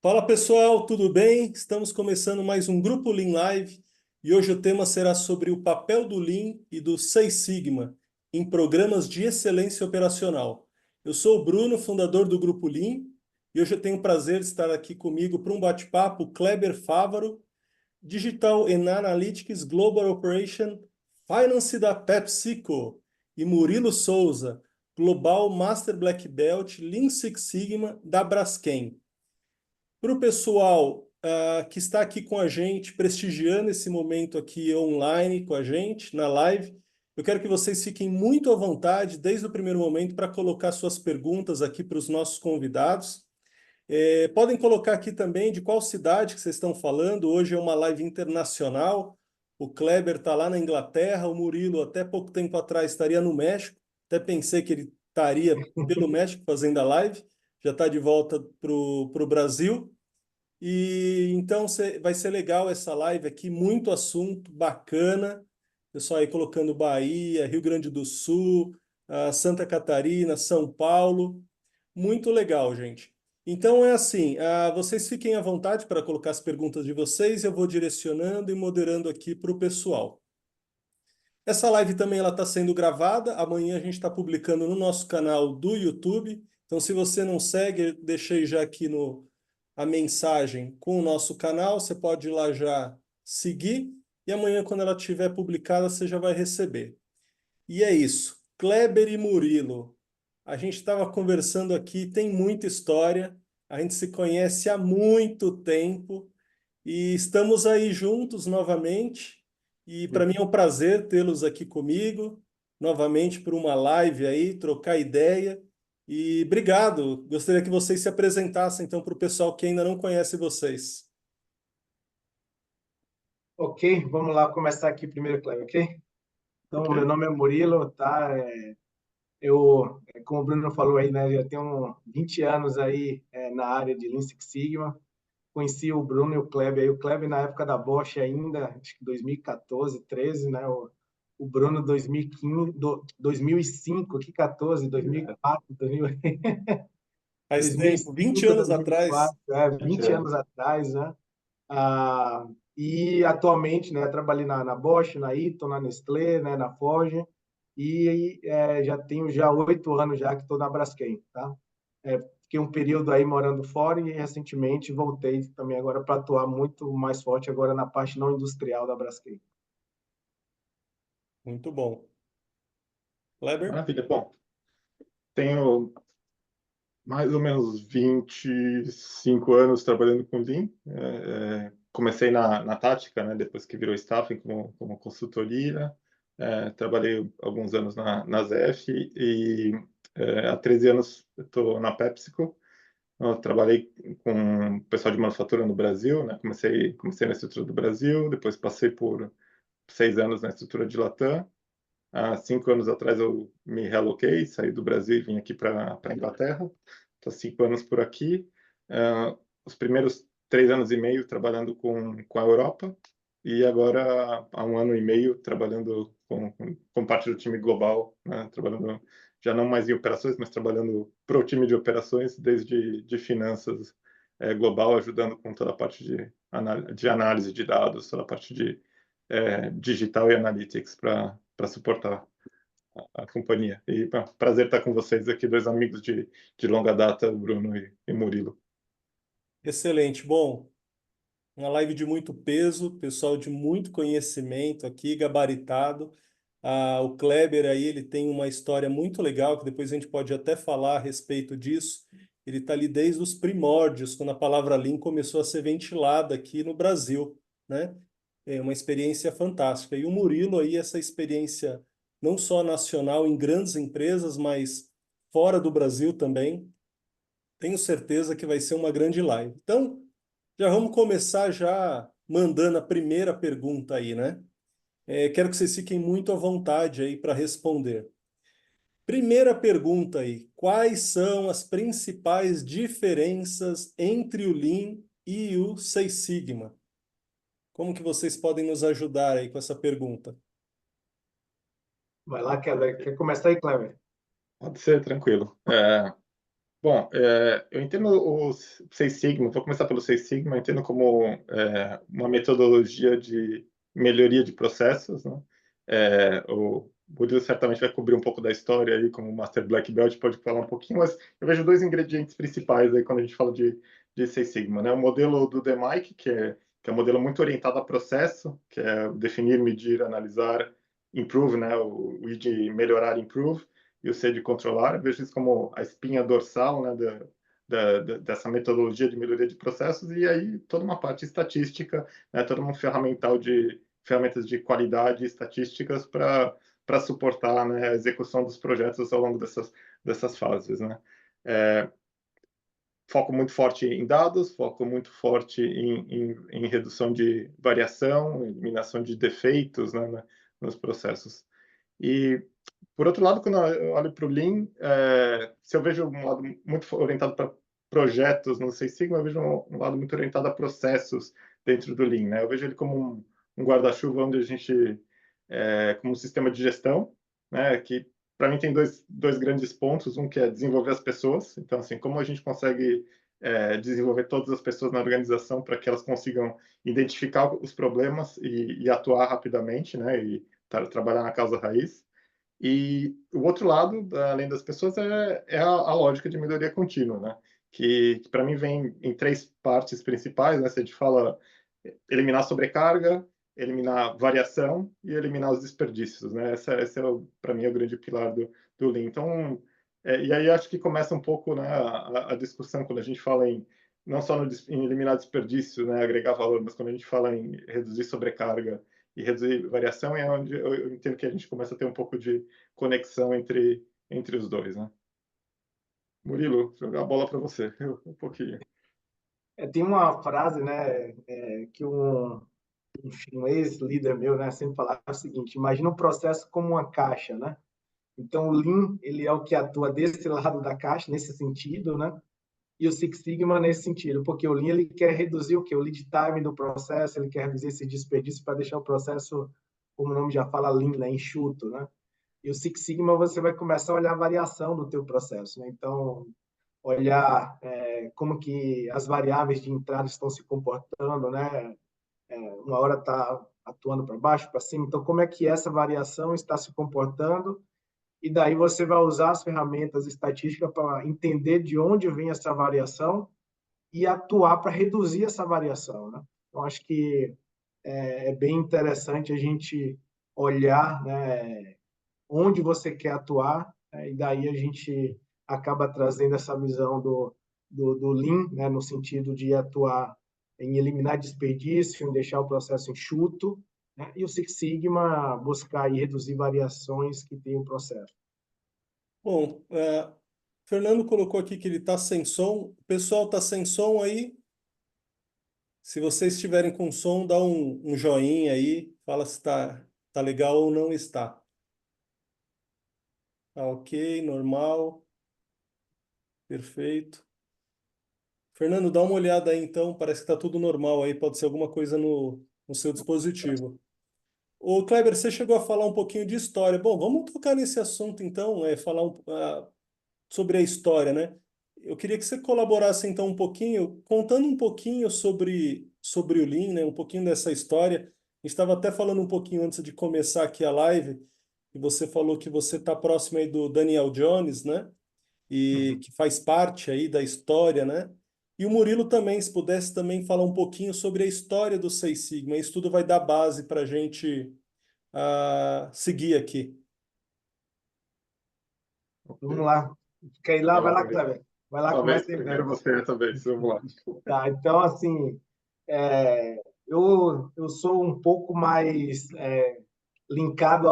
Fala pessoal, tudo bem? Estamos começando mais um Grupo Lean Live e hoje o tema será sobre o papel do Lean e do Six Sigma em programas de excelência operacional. Eu sou o Bruno, fundador do Grupo Lean, e hoje eu tenho o prazer de estar aqui comigo para um bate-papo Kleber Fávaro, Digital and Analytics Global Operation Finance da PepsiCo, e Murilo Souza, Global Master Black Belt Lean Six Sigma da Braskem. Para o pessoal que está aqui com a gente, prestigiando esse momento aqui online com a gente, na live, eu quero que vocês fiquem muito à vontade, desde o primeiro momento, para colocar suas perguntas aqui para os nossos convidados. Podem colocar aqui também de qual cidade que vocês estão falando. Hoje é uma live internacional. O Kleber está lá na Inglaterra, o Murilo até pouco tempo atrás estaria no México. Até pensei que ele estaria pelo México fazendo a live. Já está de volta para o Brasil. E então vai ser legal essa live aqui, muito assunto bacana. Pessoal aí colocando Bahia, Rio Grande do Sul, Santa Catarina, São Paulo. Muito legal, gente. Então é assim, vocês fiquem à vontade para colocar as perguntas de vocês, eu vou direcionando e moderando aqui para o pessoal. Essa live também ela está sendo gravada, amanhã a gente está publicando no nosso canal do YouTube. Então, se você não segue, deixei já aqui a mensagem com o nosso canal, você pode ir lá já seguir, e amanhã, quando ela estiver publicada, você já vai receber. E é isso. Kleber e Murilo, a gente estava conversando aqui, tem muita história, a gente se conhece há muito tempo, e estamos aí juntos novamente. E para mim é um prazer tê-los aqui comigo, novamente por uma live aí, trocar ideia. E obrigado. Gostaria que vocês se apresentassem então para o pessoal que ainda não conhece vocês. Ok, vamos lá começar aqui primeiro, Cleber, ok? Então, meu nome é Murilo, tá? Como o Bruno falou aí, né? Já tenho 20 anos aí na área de Lean Six Sigma. Conheci o Bruno e o Kleber aí. O Kleber na época da Bosch ainda, acho que 2014, 13, né? O Bruno 2015, 2005, que 14, 2004, 2000, Faz tempo, 20 2005, anos atrás. 2004, 20 anos atrás, né? E atualmente, né, trabalhei na Bosch, na Eaton, na Nestlé, né, na Forge, e já tenho já 8 anos já que estou na Braskem, tá? Fiquei um período aí morando fora e recentemente voltei também agora para atuar muito mais forte agora na parte não industrial da Braskem. Muito bom. Kleber? Maravilha. Bom, tenho mais ou menos 25 anos trabalhando com Lean. Comecei na Tática, né, depois que virou staffing como consultoria. Trabalhei alguns anos na ZF e há 13 anos estou na PepsiCo. Eu trabalhei com o pessoal de manufatura no Brasil, né? Comecei na estrutura do Brasil, depois passei por 6 anos na estrutura de Latam. Há 5 anos atrás eu me realoquei, saí do Brasil e vim aqui para a Inglaterra. Estou 5 anos por aqui. Os primeiros 3 anos e meio trabalhando com a Europa e agora há 1 ano e meio trabalhando com parte do time global, né? Trabalhando já não mais em operações, mas trabalhando para o time de operações, desde de finanças global, ajudando com toda a parte de análise de dados, toda a parte de digital e analytics para suportar a companhia. E prazer estar com vocês aqui, dois amigos de longa data, o Bruno e Murilo. Excelente. Bom, uma live de muito peso, pessoal de muito conhecimento aqui, gabaritado. O Kleber aí, ele tem uma história muito legal, que depois a gente pode até falar a respeito disso. Ele está ali desde os primórdios, quando a palavra Lean começou a ser ventilada aqui no Brasil, né? É uma experiência fantástica. E o Murilo aí, essa experiência não só nacional em grandes empresas, mas fora do Brasil também. Tenho certeza que vai ser uma grande live. Então, já vamos começar já mandando a primeira pergunta aí, né? Quero que vocês fiquem muito à vontade aí para responder. Primeira pergunta aí: quais são as principais diferenças entre o Lean e o Six Sigma? Como que vocês podem nos ajudar aí com essa pergunta? Vai lá, Kleber. Quer começar aí, Kleber? Pode ser, tranquilo. Bom, eu entendo o Seis Sigma, vou começar pelo Seis Sigma, eu entendo como uma metodologia de melhoria de processos, né? O Murilo certamente vai cobrir um pouco da história aí, como Master Black Belt, pode falar um pouquinho, mas eu vejo dois ingredientes principais aí quando a gente fala de Seis Sigma, né? O modelo do DMAIC, que é um modelo muito orientado a processo, que é definir, medir, analisar, improve, né? O I de melhorar, improve, e o C de controlar. Eu vejo isso como a espinha dorsal, né, dessa metodologia de melhoria de processos, e aí toda uma parte estatística, né, toda uma ferramentas de qualidade estatísticas para suportar, né, a execução dos projetos ao longo dessas fases, né. Foco muito forte em dados, foco muito forte em redução de variação, eliminação de defeitos, né, nos processos. E, por outro lado, quando eu olho para o Lean, se eu vejo um lado muito orientado para projetos no Six Sigma, eu vejo um lado muito orientado a processos dentro do Lean, né? Eu vejo ele como um guarda-chuva onde a gente, como um sistema de gestão, né, que para mim tem dois grandes pontos, um que é desenvolver as pessoas, então assim, como a gente consegue desenvolver todas as pessoas na organização para que elas consigam identificar os problemas e atuar rapidamente, né, e trabalhar na causa raiz. E o outro lado, além das pessoas, é a lógica de melhoria contínua, né? Que para mim vem em três partes principais, né? Se a gente fala eliminar sobrecarga, eliminar variação e eliminar os desperdícios, né? Esse é, para mim, é o grande pilar do Lean. Então, e aí acho que começa um pouco, né, a discussão quando a gente fala em não só em eliminar desperdício, né, agregar valor, mas quando a gente fala em reduzir sobrecarga e reduzir variação, é onde eu entendo que a gente começa a ter um pouco de conexão entre os dois, né? Murilo, jogar a bola para você, um pouquinho. Tem uma frase, né, que um ex-líder meu, né, sempre falava o seguinte: imagina um processo como uma caixa, né? Então, o Lean, ele é o que atua desse lado da caixa, nesse sentido, né? E o Six Sigma nesse sentido, porque o Lean ele quer reduzir o quê? O lead time do processo, ele quer reduzir esse desperdício para deixar o processo, como o nome já fala, lean, né? Enxuto, né? E o Six Sigma você vai começar a olhar a variação do teu processo, né? Então, olhar como que as variáveis de entrada estão se comportando, né? Uma hora está atuando para baixo, para cima, então como é que essa variação está se comportando, e daí você vai usar as ferramentas estatísticas para entender de onde vem essa variação e atuar para reduzir essa variação, né? Eu acho que é bem interessante a gente olhar, né, onde você quer atuar, né, e daí a gente acaba trazendo essa visão do Lean, né, no sentido de atuar em eliminar desperdício, em deixar o processo enxuto, né, e o Six Sigma buscar aí reduzir variações que tem o processo. Bom, Fernando colocou aqui que ele está sem som. O pessoal está sem som aí? Se vocês estiverem com som, dá um joinha aí, fala se tá legal ou não está. Tá ok, normal, perfeito. Fernando, dá uma olhada aí então, parece que está tudo normal aí, pode ser alguma coisa no seu dispositivo. Ô, Kleber, você chegou a falar um pouquinho de história. Bom, vamos tocar nesse assunto então, falar sobre a história, né? Eu queria que você colaborasse então um pouquinho, contando um pouquinho sobre o Lean, né? Um pouquinho dessa história. A gente estava até falando um pouquinho antes de começar aqui a live, e você falou que você está próximo aí do Daniel Jones, né? E Uhum. que faz parte aí da história, né? E o Murilo também, se pudesse também falar um pouquinho sobre a história do Seis Sigma. Isso tudo vai dar base para a gente seguir aqui. Vamos lá. Quer ir lá? Vai Vai lá, lá, primeiro. Cleber. Vai lá, Talvez começa aí primeiro mesmo. você, talvez, vamos lá. Tá, então, assim, eu sou um pouco mais linkado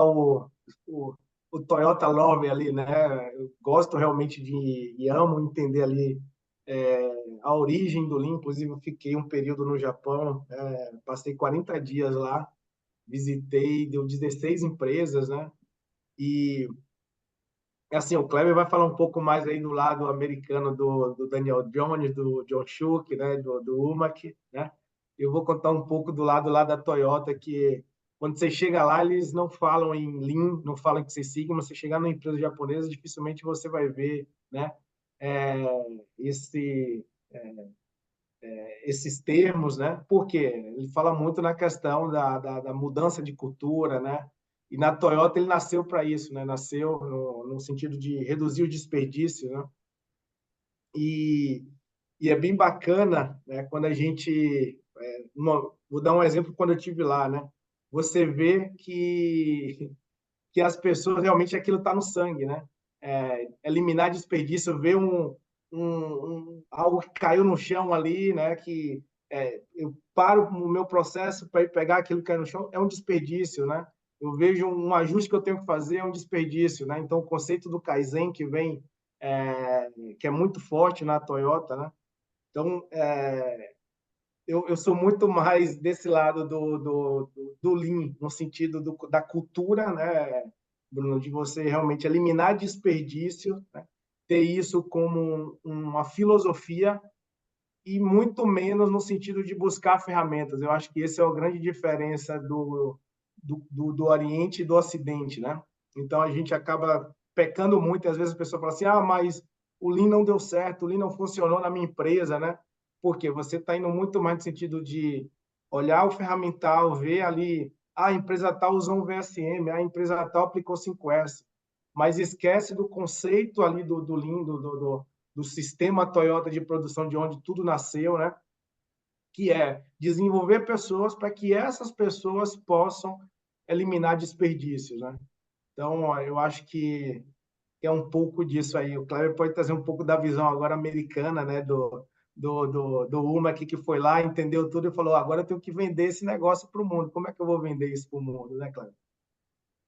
o, o Toyota Love ali, né? Eu gosto realmente e amo entender ali a origem do Lean. Inclusive, eu fiquei um período no Japão, passei 40 dias lá, visitei, deu 16 empresas, né? E assim, o Kleber vai falar um pouco mais aí do lado americano do Daniel Jones, do John Shook, né, do Umack, né? Eu vou contar um pouco do lado lá da Toyota, que quando você chega lá, eles não falam em Lean, não falam em Six Sigma. Você chegar numa empresa japonesa, dificilmente você vai ver, né, esse esses termos, né? Porque ele fala muito na questão da mudança de cultura, né? E na Toyota ele nasceu para isso, né? Nasceu no sentido de reduzir o desperdício, né? E, e é bem bacana, né? Quando a gente, vou dar um exemplo quando eu tive lá, né? Você vê que as pessoas realmente aquilo está no sangue, né? Eliminar desperdício, ver algo que caiu no chão ali, né? Que eu paro no meu processo para ir pegar aquilo que caiu no chão, é um desperdício, né? Eu vejo um ajuste que eu tenho que fazer, é um desperdício, né? Então, o conceito do Kaizen que vem, que é muito forte na Toyota, né? Então, eu sou muito mais desse lado do Lean, no sentido da cultura, né, Bruno, de você realmente eliminar desperdício, né, ter isso como uma filosofia e muito menos no sentido de buscar ferramentas. Eu acho que essa é a grande diferença do Oriente e do Ocidente, né? Então, a gente acaba pecando muito, e às vezes a pessoa fala assim, mas o Lean não deu certo, o Lean não funcionou na minha empresa, né? Porque você está indo muito mais no sentido de olhar o ferramental, ver ali, a empresa tal usou um VSM, a empresa tal aplicou 5S, mas esquece do conceito ali do Lean, do sistema Toyota de produção, de onde tudo nasceu, né? Que é desenvolver pessoas para que essas pessoas possam eliminar desperdícios, né? Então, eu acho que é um pouco disso aí. O Cleber pode trazer um pouco da visão agora americana, né? Do Uma aqui que foi lá, entendeu tudo e falou: agora eu tenho que vender esse negócio para o mundo. Como é que eu vou vender isso para o mundo, né, Cleber?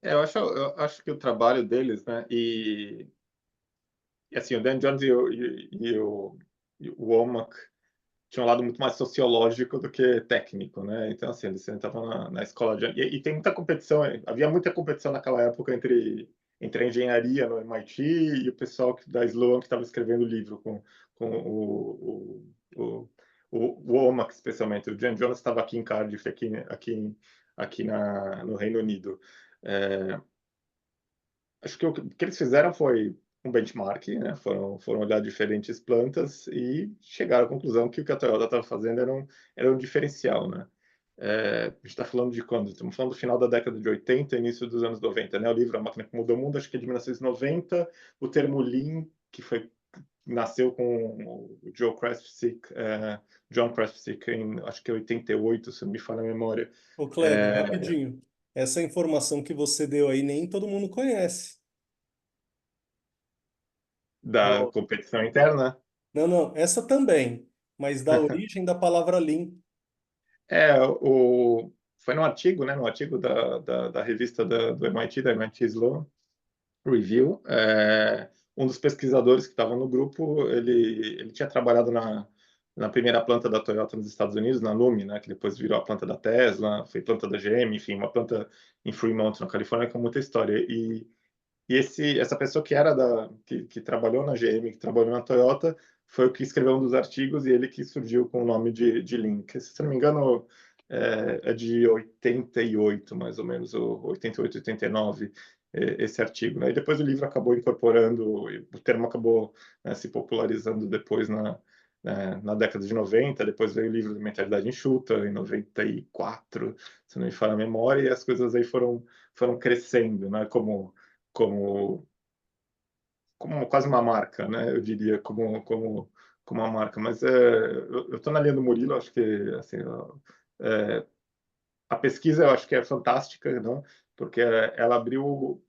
Eu acho que o trabalho deles, né, e assim, o Dan Jones e o Womack tinha um lado muito mais sociológico do que técnico, né? Então, assim, eles estavam na escola de... E tem muita competição, havia muita competição naquela época entre a engenharia no MIT e o pessoal da Sloan que estava escrevendo o livro com o Womack, especialmente. O Jan Jones estava aqui em Cardiff, no Reino Unido. Acho que o que eles fizeram foi um benchmark, né? Foram olhar diferentes plantas e chegaram à conclusão que o que a Toyota estava fazendo era um diferencial, né? A gente está falando de quando? Estamos falando do final da década de 80, início dos anos 90, né? O livro A Máquina que Mudou o Mundo, acho que é de 1990. O termo Lean, nasceu com o John Krafcik, em acho que 88, se não me falha a memória. Ô, Kleber, rapidinho. Essa informação que você deu aí nem todo mundo conhece. Da competição interna. Não, não, essa também, mas da origem da palavra Lean. É, foi no artigo, né, no artigo da revista do MIT, da MIT Sloan Review, um dos pesquisadores que estava no grupo, ele tinha trabalhado na primeira planta da Toyota nos Estados Unidos, na Lumi, né, que depois virou a planta da Tesla, foi planta da GM, enfim, uma planta em Fremont, na Califórnia, com muita história. E essa pessoa que trabalhou na GM, que trabalhou na Toyota, foi o que escreveu um dos artigos e ele que surgiu com o nome de Link. Se não me engano, é de 88, mais ou menos, ou 88, 89, esse artigo. Né? E depois o livro acabou incorporando, o termo acabou, né, se popularizando depois na década de 90, depois veio o livro de Mentalidade Enxuta, em 94, se não me falha a memória, e as coisas aí foram crescendo, né? Como quase uma marca, né? Eu diria como uma marca. Mas eu estou na linha do Murilo, acho que assim, a pesquisa eu acho que é fantástica, não? Porque ela abriu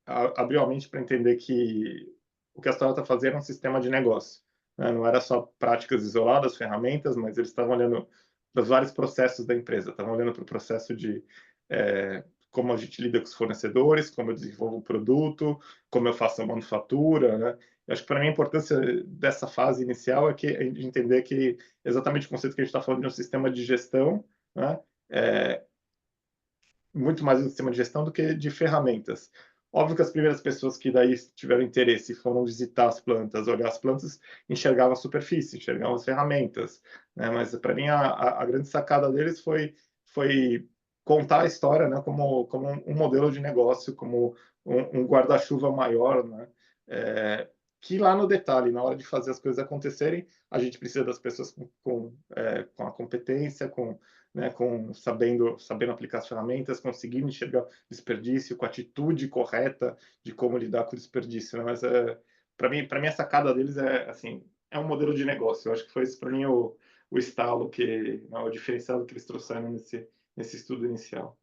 a mente para entender que o que a Toyota fazia era um sistema de negócio, né? Não era só práticas isoladas, ferramentas, mas eles estavam olhando para os vários processos da empresa, estavam olhando para o processo de como a gente lida com os fornecedores, como eu desenvolvo o produto, como eu faço a manufatura, né? Eu acho que para mim a importância dessa fase inicial é de entender que exatamente o conceito que a gente está falando de um sistema de gestão, né? Muito mais um sistema de gestão do que de ferramentas. Óbvio que as primeiras pessoas que daí tiveram interesse foram visitar as plantas, olhar as plantas, enxergavam a superfície, enxergavam as ferramentas, né? Mas para mim a grande sacada deles foi contar a história, né? Como um modelo de negócio, como um guarda-chuva maior, né? que lá no detalhe, na hora de fazer as coisas acontecerem, a gente precisa das pessoas com a competência, sabendo aplicar as ferramentas, conseguindo enxergar desperdício, com a atitude correta de como lidar com o desperdício, né? Mas para mim a sacada deles é assim, é um modelo de negócio. Eu acho que foi isso para mim o estalo o diferencial que eles trouxeram nesse estudo inicial.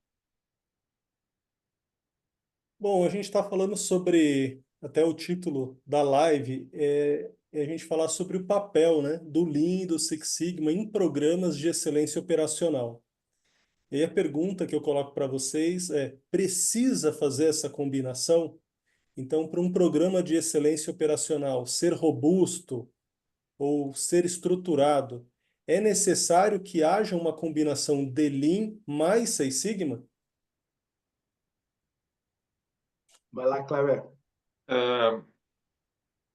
Bom, a gente está falando sobre, até o título da live, é a gente falar sobre o papel, né, do Lean e do Six Sigma em programas de excelência operacional. E aí a pergunta que eu coloco para vocês é: precisa fazer essa combinação? Então, para um programa de excelência operacional ser robusto ou ser estruturado, é necessário que haja uma combinação de Lean mais Six Sigma? Vai lá, Cleber.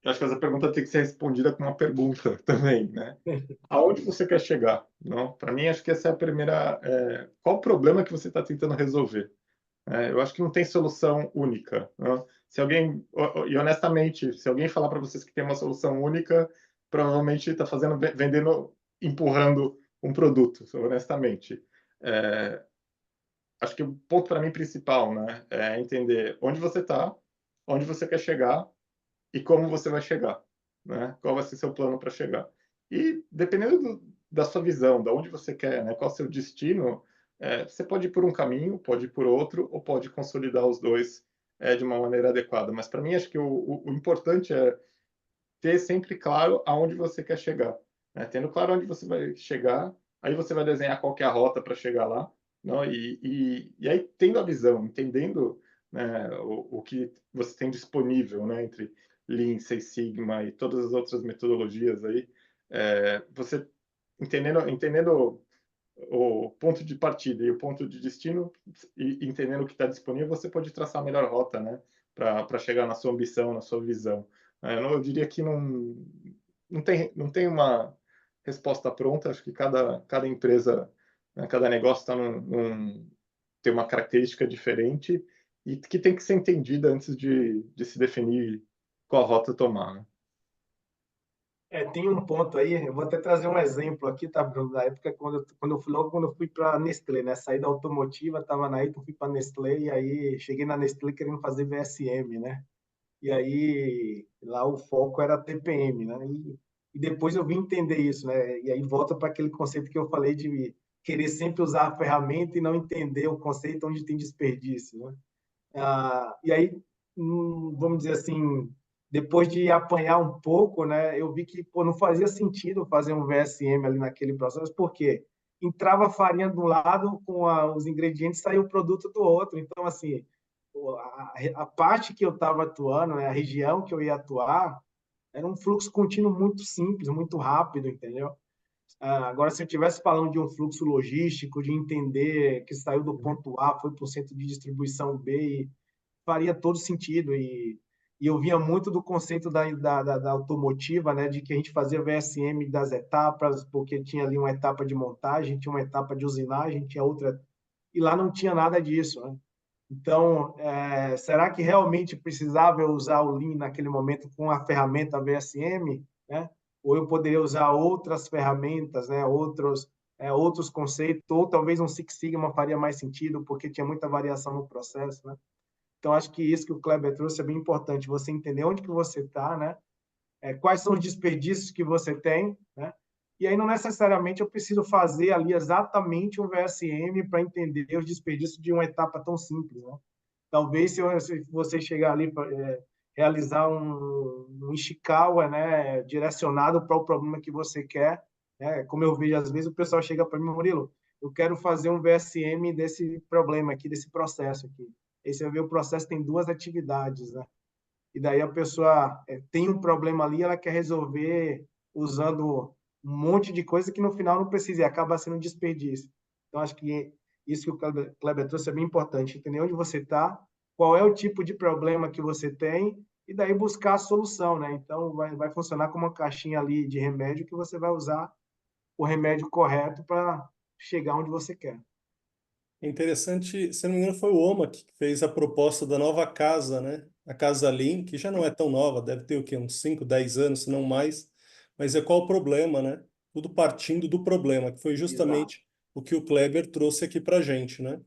Eu acho que essa pergunta tem que ser respondida com uma pergunta também, né? Aonde você quer chegar? Não? Para mim, acho que essa é a primeira. Qual o problema que você está tentando resolver? Eu acho que não tem solução única. Não? Se alguém, e honestamente, se alguém falar para vocês que tem uma solução única, provavelmente está vendendo, empurrando um produto, honestamente. Acho que o ponto para mim principal, né, é entender onde você está, onde você quer chegar e como você vai chegar, né? Qual vai ser seu plano para chegar? E dependendo da sua visão, da onde você quer, né? Qual é o seu destino, você pode ir por um caminho, pode ir por outro, ou pode consolidar os dois de uma maneira adequada. Mas para mim acho que o importante é ter sempre claro aonde você quer chegar, né? Tendo claro onde você vai chegar, aí você vai desenhar qual que é a rota para chegar lá, não? E aí tendo a visão, entendendo, né, o que você tem disponível, né, entre Lean, Six Sigma e todas as outras metodologias aí, você entendendo o ponto de partida e o ponto de destino e entendendo o que está disponível, você pode traçar a melhor rota, né, para chegar na sua ambição, na sua visão. Eu diria que não tem uma resposta pronta. Acho que cada empresa, né, cada negócio tem uma característica diferente e que tem que ser entendida antes de se definir qual rota tomar, né? Tem um ponto aí, eu vou até trazer um exemplo aqui, tá, Bruno? Da época quando eu fui para a Nestlé, né? Saí da automotiva, estava na Eaton, fui para a Nestlé, e aí cheguei na Nestlé querendo fazer VSM, né? E aí lá o foco era TPM, né? E depois eu vim entender isso, né? E aí volta para aquele conceito que eu falei de querer sempre usar a ferramenta e não entender o conceito onde tem desperdício, né? E aí, vamos dizer assim, depois de apanhar um pouco, né, eu vi que pô, não fazia sentido fazer um VSM ali naquele processo, porque entrava a farinha de um lado com os ingredientes, saía o produto do outro. Então, assim, a parte que eu estava atuando, né, a região que eu ia atuar, era um fluxo contínuo muito simples, muito rápido, entendeu? Agora, se eu estivesse falando de um fluxo logístico, de entender que saiu do ponto A, foi para o centro de distribuição B, faria todo sentido. E eu via muito do conceito da automotiva, né, de que a gente fazia VSM das etapas, porque tinha ali uma etapa de montagem, tinha uma etapa de usinagem, tinha outra. E lá não tinha nada disso, né? Então, será que realmente precisava eu usar o Lean naquele momento com a ferramenta VSM, né? Ou eu poderia usar outras ferramentas, né? Outros conceitos, ou talvez um Six Sigma faria mais sentido, porque tinha muita variação no processo, né? Então, acho que isso que o Kleber trouxe é bem importante, você entender onde que você está, né? Quais são os desperdícios que você tem, né? E aí não necessariamente eu preciso fazer ali exatamente um VSM para entender os desperdícios de uma etapa tão simples, né? Talvez se você chegar ali para realizar um Ishikawa, né, direcionado para o problema que você quer, né? Como eu vejo às vezes o pessoal chega para mim, Murilo, eu quero fazer um VSM desse problema aqui, desse processo aqui. Aí você vê o processo tem duas atividades, né? E daí a pessoa tem um problema ali, ela quer resolver usando um monte de coisa que no final não precisa e acaba sendo um desperdício. Então, acho que isso que o Kleber trouxe é bem importante, entender onde você está, qual é o tipo de problema que você tem e daí buscar a solução, né? Então, vai funcionar como uma caixinha ali de remédio que você vai usar o remédio correto para chegar onde você quer. É interessante, se não me engano, foi o Oma que fez a proposta da nova casa, né? a Casa Lean, que já não é tão nova, deve ter o quê? Uns 5, 10 anos, se não mais. Mas é qual o problema, né? Tudo partindo do problema, que foi Exato. justamente o que o Kleber trouxe aqui para a gente, né?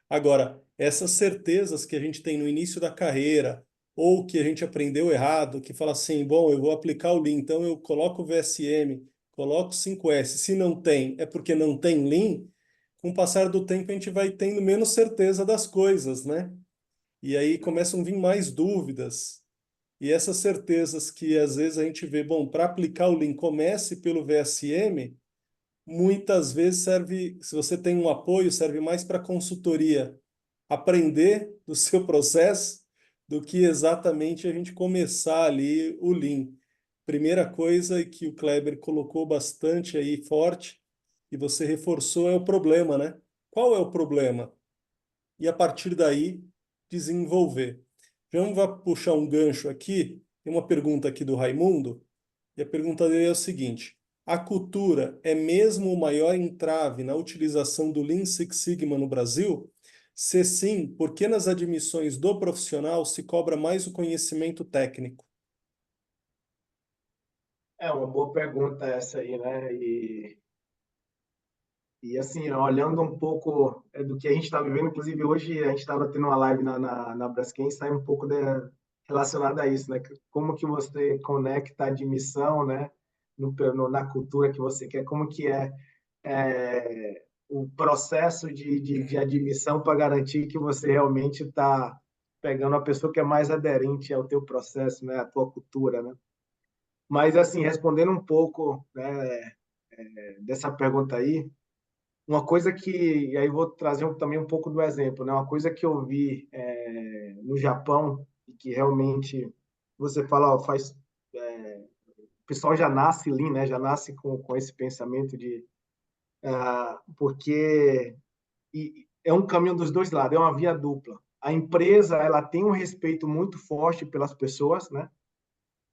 Agora, essas certezas que a gente tem no início da carreira, ou que a gente aprendeu errado, que fala assim, bom, eu vou aplicar o Lean, então eu coloco o VSM, coloco 5S, se não tem, é porque não tem Lean, com o passar do tempo a gente vai tendo menos certeza das coisas, né? E aí começam a vir mais dúvidas. E essas certezas que às vezes a gente vê, bom, para aplicar o Lean, comece pelo VSM, muitas vezes serve, se você tem um apoio, serve mais para consultoria, aprender do seu processo, do que exatamente a gente começar ali o Lean. Primeira coisa que o Kleber colocou bastante aí forte, e você reforçou, é o problema, né? Qual é o problema? E a partir daí desenvolver. Vamos puxar um gancho aqui. Tem uma pergunta aqui do Raimundo, e a pergunta dele é o seguinte: a cultura é mesmo o maior entrave na utilização do Lean Six Sigma no Brasil? Se sim, por que nas admissões do profissional se cobra mais o conhecimento técnico? É uma boa pergunta essa aí, né? E assim, olhando um pouco do que a gente está vivendo, inclusive hoje a gente estava tendo uma live na Braskem, sai um pouco relacionado a isso, né? Como que você conecta a admissão, né? Na cultura que você quer, como que o processo de admissão para garantir que você realmente está pegando a pessoa que é mais aderente ao teu processo, né? À tua cultura, né? Mas assim, respondendo um pouco, né, dessa pergunta aí, uma coisa que, e aí vou trazer também um pouco do exemplo, né? Uma coisa que eu vi no Japão e que realmente você fala, ó, o pessoal já nasce lean, né? Já nasce com esse pensamento porque é um caminho dos dois lados, é uma via dupla. A empresa, ela tem um respeito muito forte pelas pessoas, né?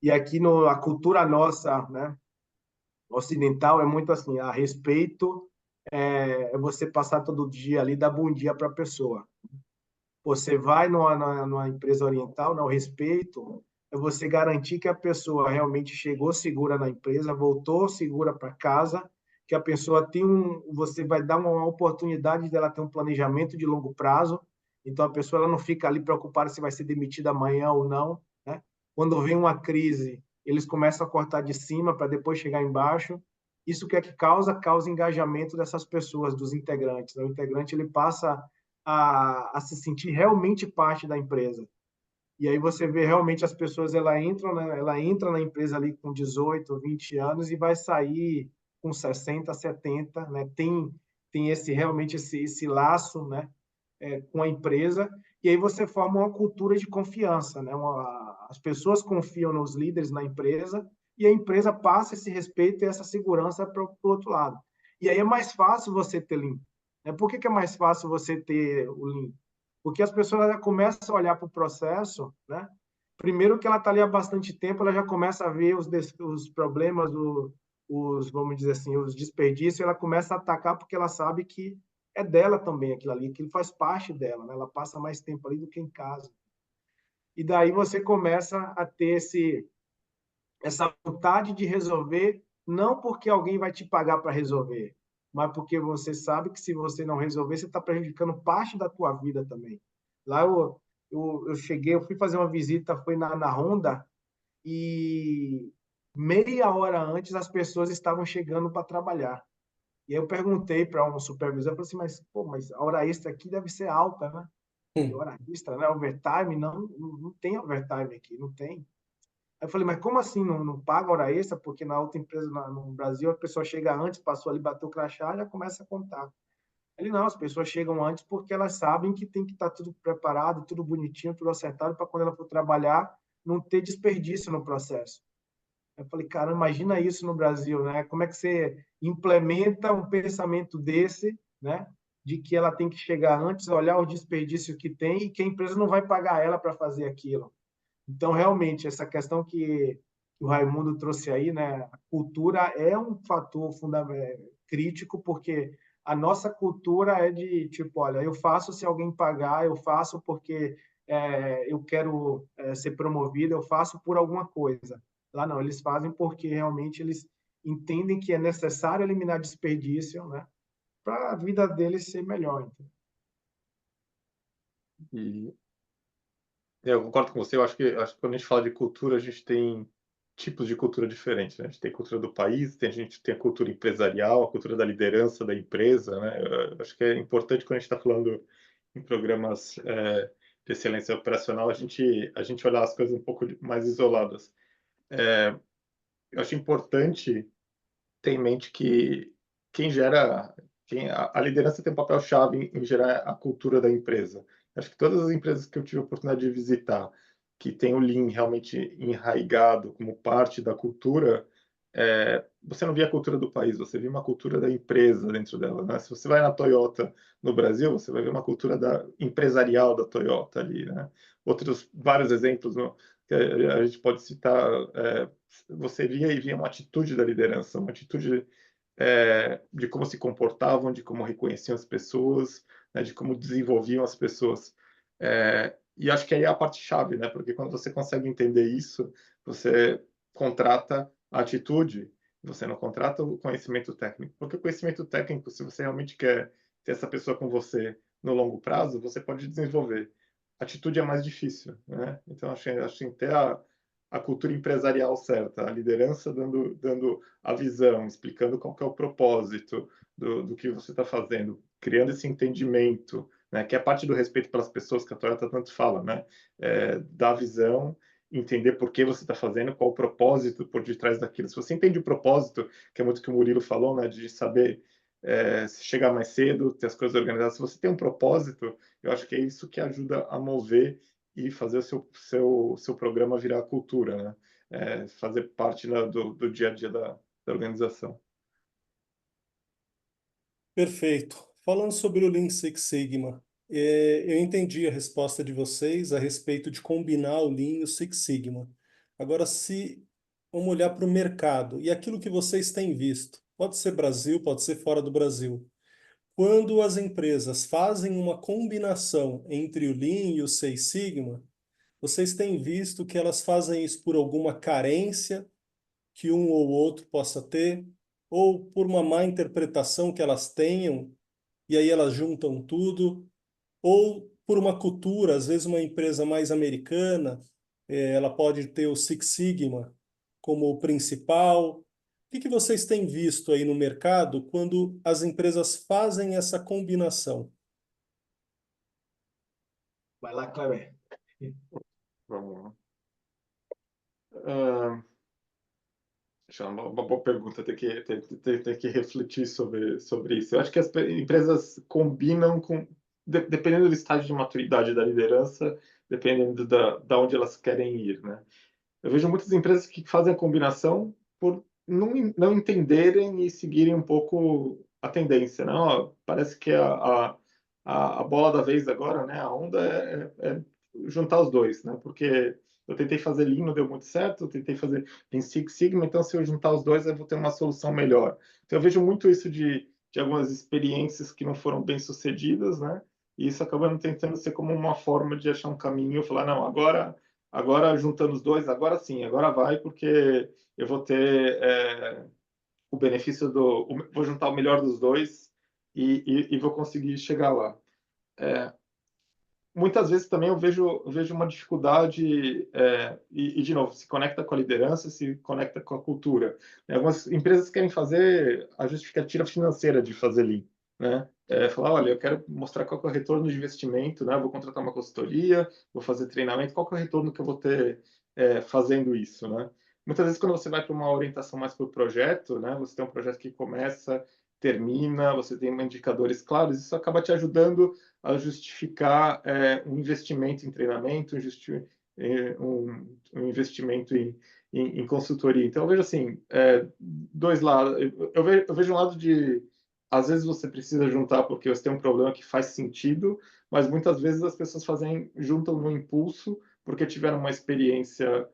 E aqui no a cultura nossa, né, ocidental é muito assim, a respeito é você passar todo dia ali, dar bom dia para a pessoa. Você vai numa empresa oriental, no respeito, é você garantir que a pessoa realmente chegou segura na empresa, voltou segura para casa, que a pessoa você vai dar uma oportunidade dela ter um planejamento de longo prazo, então a pessoa ela não fica ali preocupada se vai ser demitida amanhã ou não, né? Quando vem uma crise, eles começam a cortar de cima para depois chegar embaixo. Isso que é que causa? Causa engajamento dessas pessoas, dos integrantes. O integrante ele passa se sentir realmente parte da empresa. E aí você vê realmente as pessoas, ela entra na empresa ali com 18, 20 anos e vai sair com 60, 70, né? Tem realmente esse laço, né? Com a empresa, e aí você forma uma cultura de confiança, né? As pessoas confiam nos líderes na empresa e a empresa passa esse respeito e essa segurança para o outro lado. E aí é mais fácil você ter Lean. Né? Por que é mais fácil você ter o Lean? Porque as pessoas já começam a olhar para o processo, né? Primeiro que ela está ali há bastante tempo, ela já começa a ver os problemas, vamos dizer assim, os desperdícios, ela começa a atacar porque ela sabe que é dela também aquilo ali, que faz parte dela, né? Ela passa mais tempo ali do que em casa. E daí você começa a ter essa vontade de resolver, não porque alguém vai te pagar para resolver, mas porque você sabe que se você não resolver, você está prejudicando parte da tua vida também. Lá eu cheguei, eu fui fazer uma visita, foi na Honda, e meia hora antes as pessoas estavam chegando para trabalhar. E aí eu perguntei para um supervisor, eu falei assim, mas a hora extra aqui deve ser alta, né? E hora extra, né? Overtime? Não tem overtime aqui, não tem. Aí eu falei, mas como assim não paga hora extra? Porque na outra empresa, no Brasil, a pessoa chega antes, passou ali, bateu o crachá, já começa a contar. Ele não, as pessoas chegam antes porque elas sabem que tem que estar tudo preparado, tudo bonitinho, tudo acertado, para quando ela for trabalhar, não ter desperdício no processo. Eu falei, cara, imagina isso no Brasil, né? Como é que você implementa um pensamento desse, né? De que ela tem que chegar antes, olhar o desperdício que tem e que a empresa não vai pagar ela para fazer aquilo. Então, realmente, essa questão que o Raimundo trouxe aí, né? A cultura é um fator crítico, porque a nossa cultura é de tipo, olha, eu faço se alguém pagar, eu faço porque eu quero ser promovido, eu faço por alguma coisa. Lá não, eles fazem porque realmente eles entendem que é necessário eliminar desperdício, né, para a vida deles ser melhor. Entendeu? E eu concordo com você. Eu acho que quando a gente fala de cultura, a gente tem tipos de cultura diferentes, né? A gente tem a cultura do país, a gente tem a cultura empresarial, a cultura da liderança da empresa, né? Eu acho que é importante quando a gente está falando em programas de excelência operacional, a gente olhar as coisas um pouco mais isoladas. Eu acho importante ter em mente que quem gera, a liderança tem um papel chave em gerar a cultura da empresa. Acho que todas as empresas que eu tive a oportunidade de visitar, que tem o Lean realmente enraizado como parte da cultura, você não via a cultura do país, você via uma cultura da empresa dentro dela, né? Se você vai na Toyota no Brasil, você vai ver uma cultura empresarial da Toyota ali, né? Outros vários exemplos que a gente pode citar, você via uma atitude da liderança, uma atitude de como se comportavam, de como reconheciam as pessoas, né, de como desenvolviam as pessoas. E acho que aí é a parte chave, né? Porque quando você consegue entender isso, você contrata a atitude, você não contrata o conhecimento técnico. Porque o conhecimento técnico, se você realmente quer ter essa pessoa com você no longo prazo, você pode desenvolver. A atitude é mais difícil, né? Então, acho que ter a cultura empresarial certa, a liderança dando a visão, explicando qual que é o propósito do que você está fazendo, criando esse entendimento, né? Que é parte do respeito pelas pessoas que a Toyota tanto fala, né? Dar a visão, entender por que você está fazendo, qual o propósito por detrás daquilo. Se você entende o propósito, que é muito o que o Murilo falou, né? De saber se chegar mais cedo, ter as coisas organizadas. Se você tem um propósito, eu acho que é isso que ajuda a mover e fazer o seu programa virar cultura, né? Fazer parte, né, do dia a dia da organização. Perfeito. Falando sobre o Lean Six Sigma, eu entendi a resposta de vocês a respeito de combinar o Lean e o Six Sigma. Agora, se vamos olhar para o mercado e aquilo que vocês têm visto, pode ser Brasil, pode ser fora do Brasil. Quando as empresas fazem uma combinação entre o Lean e o Six Sigma, vocês têm visto que elas fazem isso por alguma carência que um ou outro possa ter, ou por uma má interpretação que elas tenham, e aí elas juntam tudo, ou por uma cultura, às vezes uma empresa mais americana, ela pode ter o Six Sigma como o principal. O que que vocês têm visto aí no mercado quando as empresas fazem essa combinação? Vai lá, Cleber. Vamos lá. Já é uma boa pergunta, tem que refletir sobre isso. Eu acho que as empresas combinam dependendo do estágio de maturidade da liderança, dependendo da onde elas querem ir, né? Eu vejo muitas empresas que fazem a combinação por não entenderem e seguirem um pouco a tendência, né? Ó, parece que a bola da vez agora, né? A onda é juntar os dois, né? Porque eu tentei fazer Lean, não deu muito certo, eu tentei fazer em Six Sigma, então se eu juntar os dois eu vou ter uma solução melhor. Então eu vejo muito isso de algumas experiências que não foram bem sucedidas, né? E isso acabando tentando ser como uma forma de achar um caminho e falar, não, agora juntando os dois, agora sim, agora vai, porque eu vou ter o benefício vou juntar o melhor dos dois e vou conseguir chegar lá. Muitas vezes também eu vejo uma dificuldade, de novo, se conecta com a liderança, se conecta com a cultura. Algumas empresas querem fazer a justificativa financeira de fazer Lean, né? Falar, olha, eu quero mostrar qual que é o retorno de investimento, né? Vou contratar uma consultoria, vou fazer treinamento, qual que é o retorno que eu vou ter fazendo isso, né? Muitas vezes, quando você vai para uma orientação mais para o projeto, né? Você tem um projeto que começa, termina, você tem indicadores claros, isso acaba te ajudando a justificar um investimento em treinamento, um investimento em consultoria. Então, eu vejo assim, dois lados. Eu vejo um lado de, às vezes você precisa juntar porque você tem um problema que faz sentido, mas muitas vezes as pessoas juntam no impulso porque tiveram uma experiência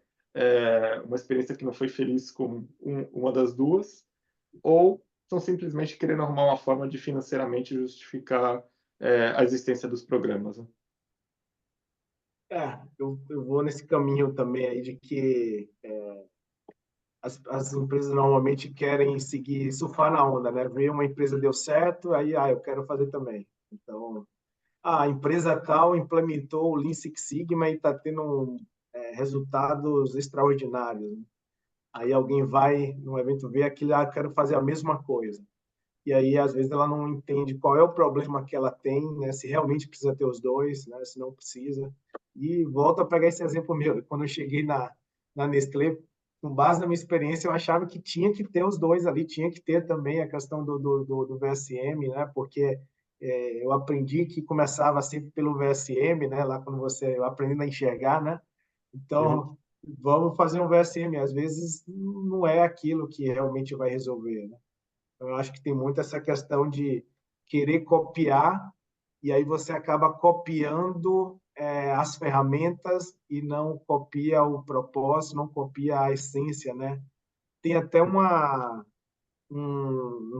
que não foi feliz com uma das duas, ou estão simplesmente querendo arrumar uma forma de financeiramente justificar a existência dos programas. Né? Eu vou nesse caminho também aí de que as empresas normalmente querem seguir, surfar na onda, né? Ver uma empresa deu certo, aí eu quero fazer também. Então, a empresa tal implementou o Lean Six Sigma e está tendo resultados extraordinários, né? Aí alguém vai no evento ver aquilo, quero fazer a mesma coisa. E aí, às vezes, ela não entende qual é o problema que ela tem, né? Se realmente precisa ter os dois, né? Se não precisa. E volto a pegar esse exemplo meu. Quando eu cheguei na Nestlé, com base na minha experiência, eu achava que tinha que ter os dois ali, tinha que ter também a questão do VSM, né? Porque eu aprendi que começava sempre pelo VSM, né? Lá quando eu aprendendo a enxergar, né? Uhum. Então, vamos fazer um VSM. Às vezes, não é aquilo que realmente vai resolver, né? Eu acho que tem muito essa questão de querer copiar, e aí você acaba copiando as ferramentas e não copia o propósito, não copia a essência, né? Tem até um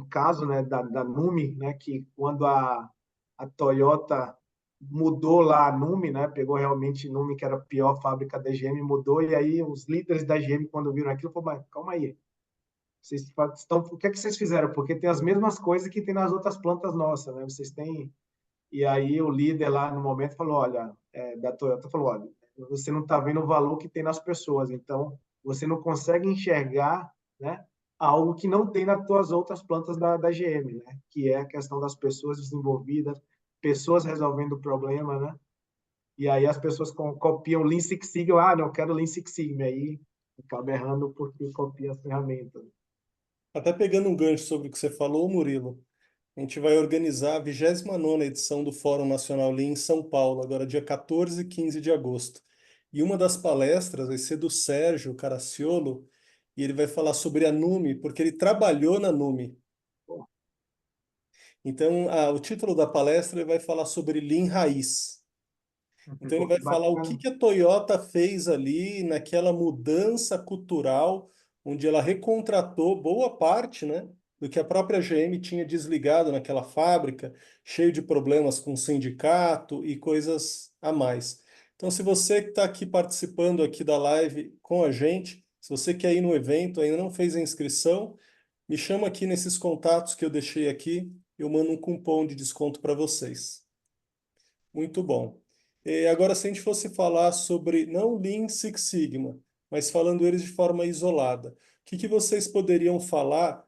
caso, né, da Numi, né, que quando a Toyota mudou lá a Numi, né, pegou realmente Numi, que era a pior fábrica da GM, mudou, e aí os líderes da GM, quando viram aquilo, falaram, mas calma aí, o que é que vocês fizeram? Porque tem as mesmas coisas que tem nas outras plantas nossas, né? Vocês têm. E aí o líder lá no momento falou, olha, da Toyota falou, olha, você não está vendo o valor que tem nas pessoas, então você não consegue enxergar, né, algo que não tem nas tuas outras plantas da GM, né? Que é a questão das pessoas desenvolvidas, pessoas resolvendo o problema, né? E aí as pessoas copiam Lean Six Sigma, não, eu quero Lean Six Sigma, aí acaba errando porque copia as ferramentas. Até pegando um gancho sobre o que você falou, Murilo, a gente vai organizar a 29ª edição do Fórum Nacional Lean em São Paulo, agora dia 14 e 15 de agosto. E uma das palestras vai ser do Sérgio Caracciolo, e ele vai falar sobre a Numi, porque ele trabalhou na Numi. Então, o título da palestra ele vai falar sobre Lean Raiz. Então ele Pô, vai que falar o bacana. que que a Toyota fez ali naquela mudança cultural, onde ela recontratou boa parte, né, do que a própria GM tinha desligado naquela fábrica, cheio de problemas com o sindicato e coisas a mais. Então, se você que está aqui participando aqui da live com a gente, se você quer ir no evento, ainda não fez a inscrição, me chama aqui nesses contatos que eu deixei aqui, eu mando um cupom de desconto para vocês. Muito bom. E agora, se a gente fosse falar sobre não Lean Six Sigma, mas falando eles de forma isolada, o que que vocês poderiam falar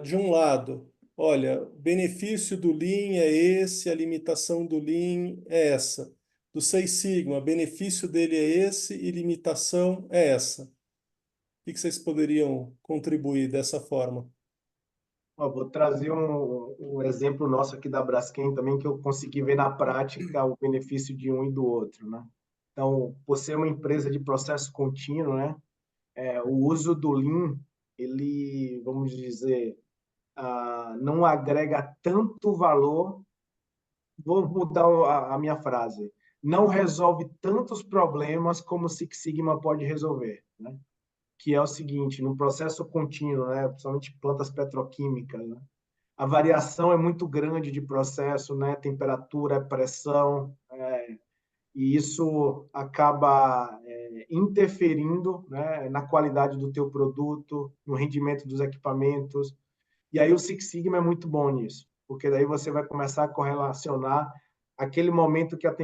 de um lado? Olha, benefício do Lean é esse, a limitação do Lean é essa. Do Seis Sigma, benefício dele é esse e limitação é essa. O que que vocês poderiam contribuir dessa forma? Ó, vou trazer um exemplo nosso aqui da Braskem também, que eu consegui ver na prática o benefício de um e do outro, né? Então, por ser uma empresa de processo contínuo, né? O uso do Lean, ele, vamos dizer, não agrega tanto valor. Vou mudar a minha frase. Não resolve tantos problemas como o Six Sigma pode resolver, né? Que é o seguinte, no processo contínuo, né? Principalmente plantas petroquímicas, né? A variação é muito grande de processo, né? Temperatura, pressão, e isso acaba interferindo, né, na qualidade do teu produto, no rendimento dos equipamentos. E aí o Six Sigma é muito bom nisso, porque daí você vai começar a correlacionar aquele momento que a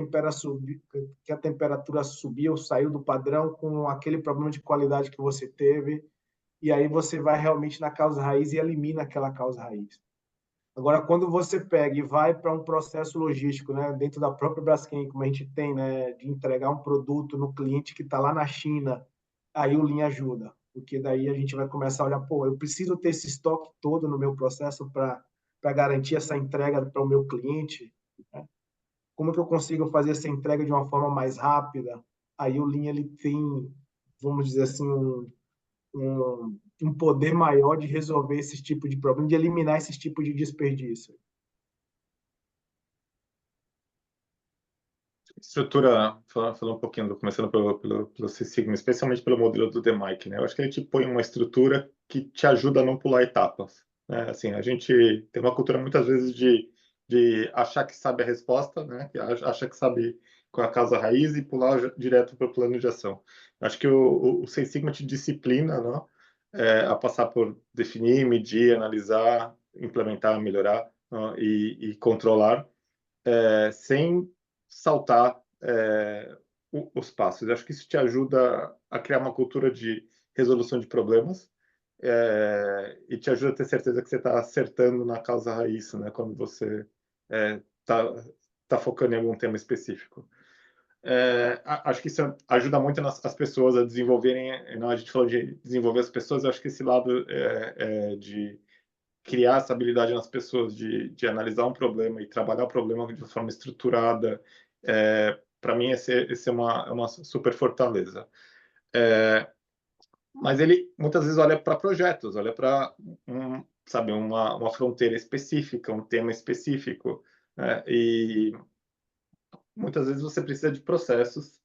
temperatura subiu, saiu do padrão, com aquele problema de qualidade que você teve, e aí você vai realmente na causa raiz e elimina aquela causa raiz. Agora, quando você pega e vai para um processo logístico, né, dentro da própria Braskem, como a gente tem, né, de entregar um produto no cliente que está lá na China, aí o Lean ajuda, porque daí a gente vai começar a olhar, pô, eu preciso ter esse estoque todo no meu processo para garantir essa entrega para o meu cliente, né? Como que eu consigo fazer essa entrega de uma forma mais rápida? Aí o Lean ele tem, vamos dizer assim, um poder maior de resolver esse tipo de problema, de eliminar esse tipo de desperdício. Estrutura, falando um pouquinho, começando pelo Six Sigma, especialmente pelo modelo do DMAIC, né? Eu acho que ele te põe uma estrutura que te ajuda a não pular etapas, né? Assim, a gente tem uma cultura muitas vezes de achar que sabe a resposta, né? Que acha que sabe com a causa raiz e pular direto para o plano de ação. Acho que o Six Sigma te disciplina, né? A passar por definir, medir, analisar, implementar, melhorar, né? E controlar, sem saltar os passos. Eu acho que isso te ajuda a criar uma cultura de resolução de problemas, e te ajuda a ter certeza que você está acertando na causa raiz, né? Quando você está focando em algum tema específico. Acho que isso ajuda muito as pessoas a desenvolverem. Não, a gente falou de desenvolver as pessoas. Eu acho que esse lado de criar essa habilidade nas pessoas de analisar um problema e trabalhar o problema de forma estruturada, para mim esse é uma super fortaleza. Mas ele muitas vezes olha para projetos, olha para sabe, uma fronteira específica, um tema específico, né? E muitas vezes você precisa de processos,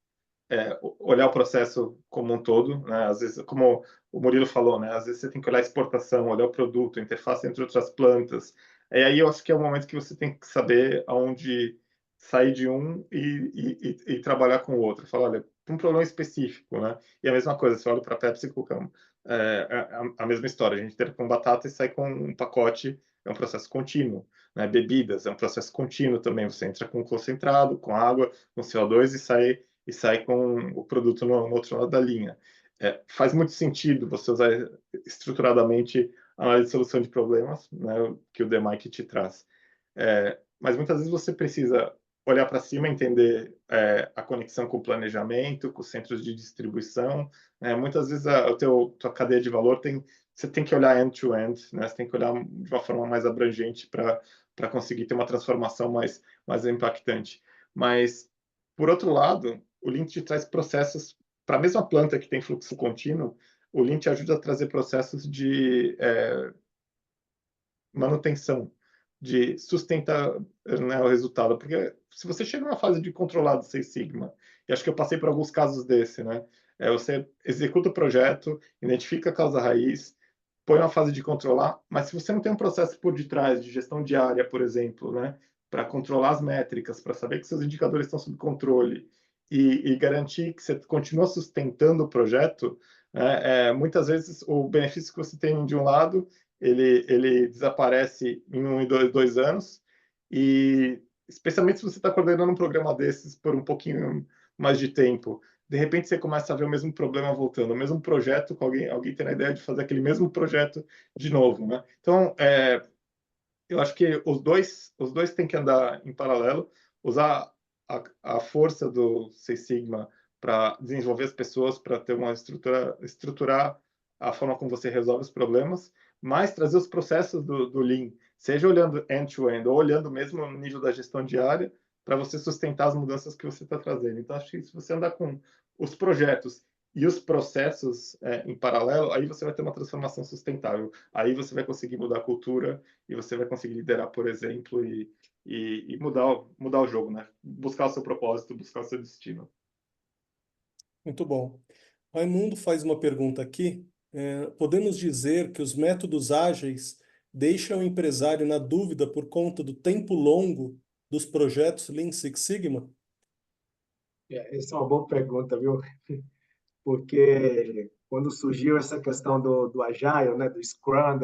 olhar o processo como um todo, né? Às vezes, como o Murilo falou, né? Às vezes você tem que olhar a exportação, olhar o produto, a interface entre outras plantas. E aí eu acho que é o momento que você tem que saber aonde sair de um e trabalhar com o outro. Falar, olha, um problema específico, né? E a mesma coisa, você olha para a Pepsi com a mesma história. A gente entra com batata e sai com um pacote, é um processo contínuo. Né? Bebidas, é um processo contínuo também. Você entra com concentrado, com água, com CO2 e sai com o produto no outro lado da linha. Faz muito sentido você usar estruturadamente a análise de solução de problemas, né, que o DMAIC te traz. Mas muitas vezes você precisa olhar para cima, entender a conexão com o planejamento, com os centros de distribuição. Muitas vezes tua cadeia de valor você tem que olhar end-to-end, né? Você tem que olhar de uma forma mais abrangente para conseguir ter uma transformação mais impactante. Mas, por outro lado, o Lean te traz processos para a mesma planta que tem fluxo contínuo. O Lean te ajuda a trazer processos de manutenção, de sustentar, né, o resultado. Porque se você chega numa fase de controlado Six Sigma, e acho que eu passei por alguns casos desse, né? Você executa o projeto, identifica a causa raiz, põe uma fase de controlar, mas se você não tem um processo por detrás de gestão diária, por exemplo, né, para controlar as métricas, para saber que seus indicadores estão sob controle e garantir que você continua sustentando o projeto, né, muitas vezes o benefício que você tem de um lado ele desaparece em 1 e 2 anos, e especialmente se você está coordenando um programa desses por um pouquinho mais de tempo, de repente você começa a ver o mesmo problema voltando, o mesmo projeto, com alguém tendo a ideia de fazer aquele mesmo projeto de novo, né? Então, eu acho que os dois têm que andar em paralelo, usar a força do Six Sigma para desenvolver as pessoas, para ter uma estruturar a forma como você resolve os problemas, mas trazer os processos do Lean, seja olhando end-to-end ou olhando mesmo no nível da gestão diária, para você sustentar as mudanças que você está trazendo. Então, acho que se você andar com os projetos e os processos em paralelo, aí você vai ter uma transformação sustentável. Aí você vai conseguir mudar a cultura e você vai conseguir liderar, por exemplo, e mudar o jogo, né? Buscar o seu propósito, buscar o seu destino. Muito bom. Raimundo faz uma pergunta aqui. Podemos dizer que os métodos ágeis deixam o empresário na dúvida por conta do tempo longo dos projetos Lean Six Sigma? Essa é uma boa pergunta, viu? Porque quando surgiu essa questão do Agile, né, do Scrum,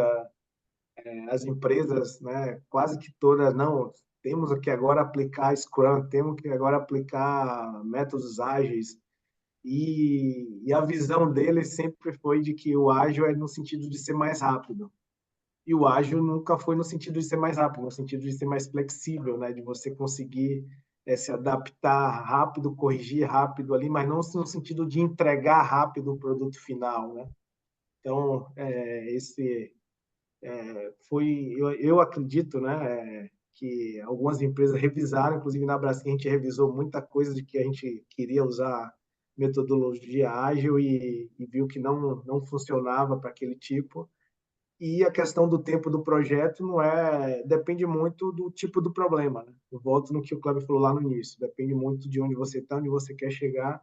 as empresas, né, quase que todas, não, temos que agora aplicar Scrum, temos que agora aplicar métodos ágeis, e a visão deles sempre foi de que o ágil é no sentido de ser mais rápido. E o ágil nunca foi no sentido de ser mais rápido, no sentido de ser mais flexível, né? De você conseguir se adaptar rápido, corrigir rápido ali, mas não no sentido de entregar rápido o produto final, né? Então, esse foi, eu acredito, né? Que algumas empresas revisaram, inclusive na Braskem a gente revisou muita coisa de que a gente queria usar metodologia ágil e viu que não funcionava para aquele tipo. E a questão do tempo do projeto não depende muito do tipo do problema, né? Eu volto no que o Cleber falou lá no início, depende muito de onde você está, onde você quer chegar.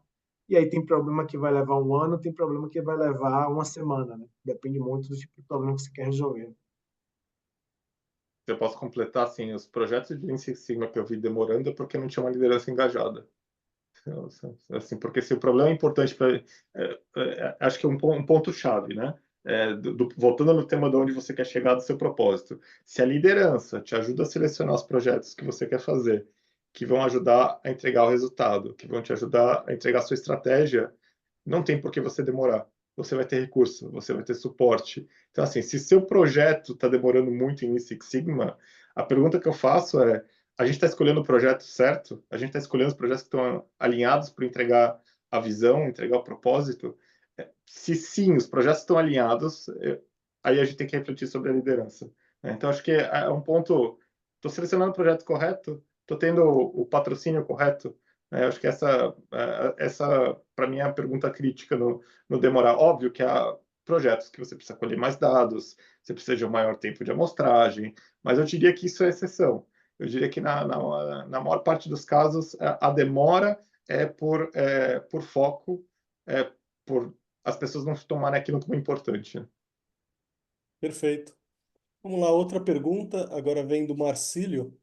E aí tem problema que vai levar 1 ano, tem problema que vai levar 1 semana, né? Depende muito do tipo de problema que você quer resolver. Eu posso completar, assim, os projetos de Lean Six Sigma que eu vi demorando é porque não tinha uma liderança engajada. Assim, porque se o problema é importante para... acho que é um ponto-chave, né? Voltando no tema de onde você quer chegar do seu propósito. Se a liderança te ajuda a selecionar os projetos que você quer fazer, que vão ajudar a entregar o resultado, que vão te ajudar a entregar a sua estratégia, não tem por que você demorar. Você vai ter recurso, você vai ter suporte. Então, assim, se seu projeto está demorando muito em Six Sigma, a pergunta que eu faço é: a gente está escolhendo o projeto certo? A gente está escolhendo os projetos que estão alinhados para entregar a visão, entregar o propósito? Se sim, os projetos estão alinhados, aí a gente tem que refletir sobre a liderança, né? Então, acho que é um ponto. Estou selecionando o projeto correto? Estou tendo o patrocínio correto? Acho que essa para mim, é a pergunta crítica no demorar. Óbvio que há projetos que você precisa colher mais dados, você precisa de um maior tempo de amostragem, mas eu diria que isso é exceção. Eu diria que na maior parte dos casos, a demora por foco, por as pessoas não tomarem aquilo como importante, né? Perfeito. Vamos lá, outra pergunta, agora vem do Marcílio.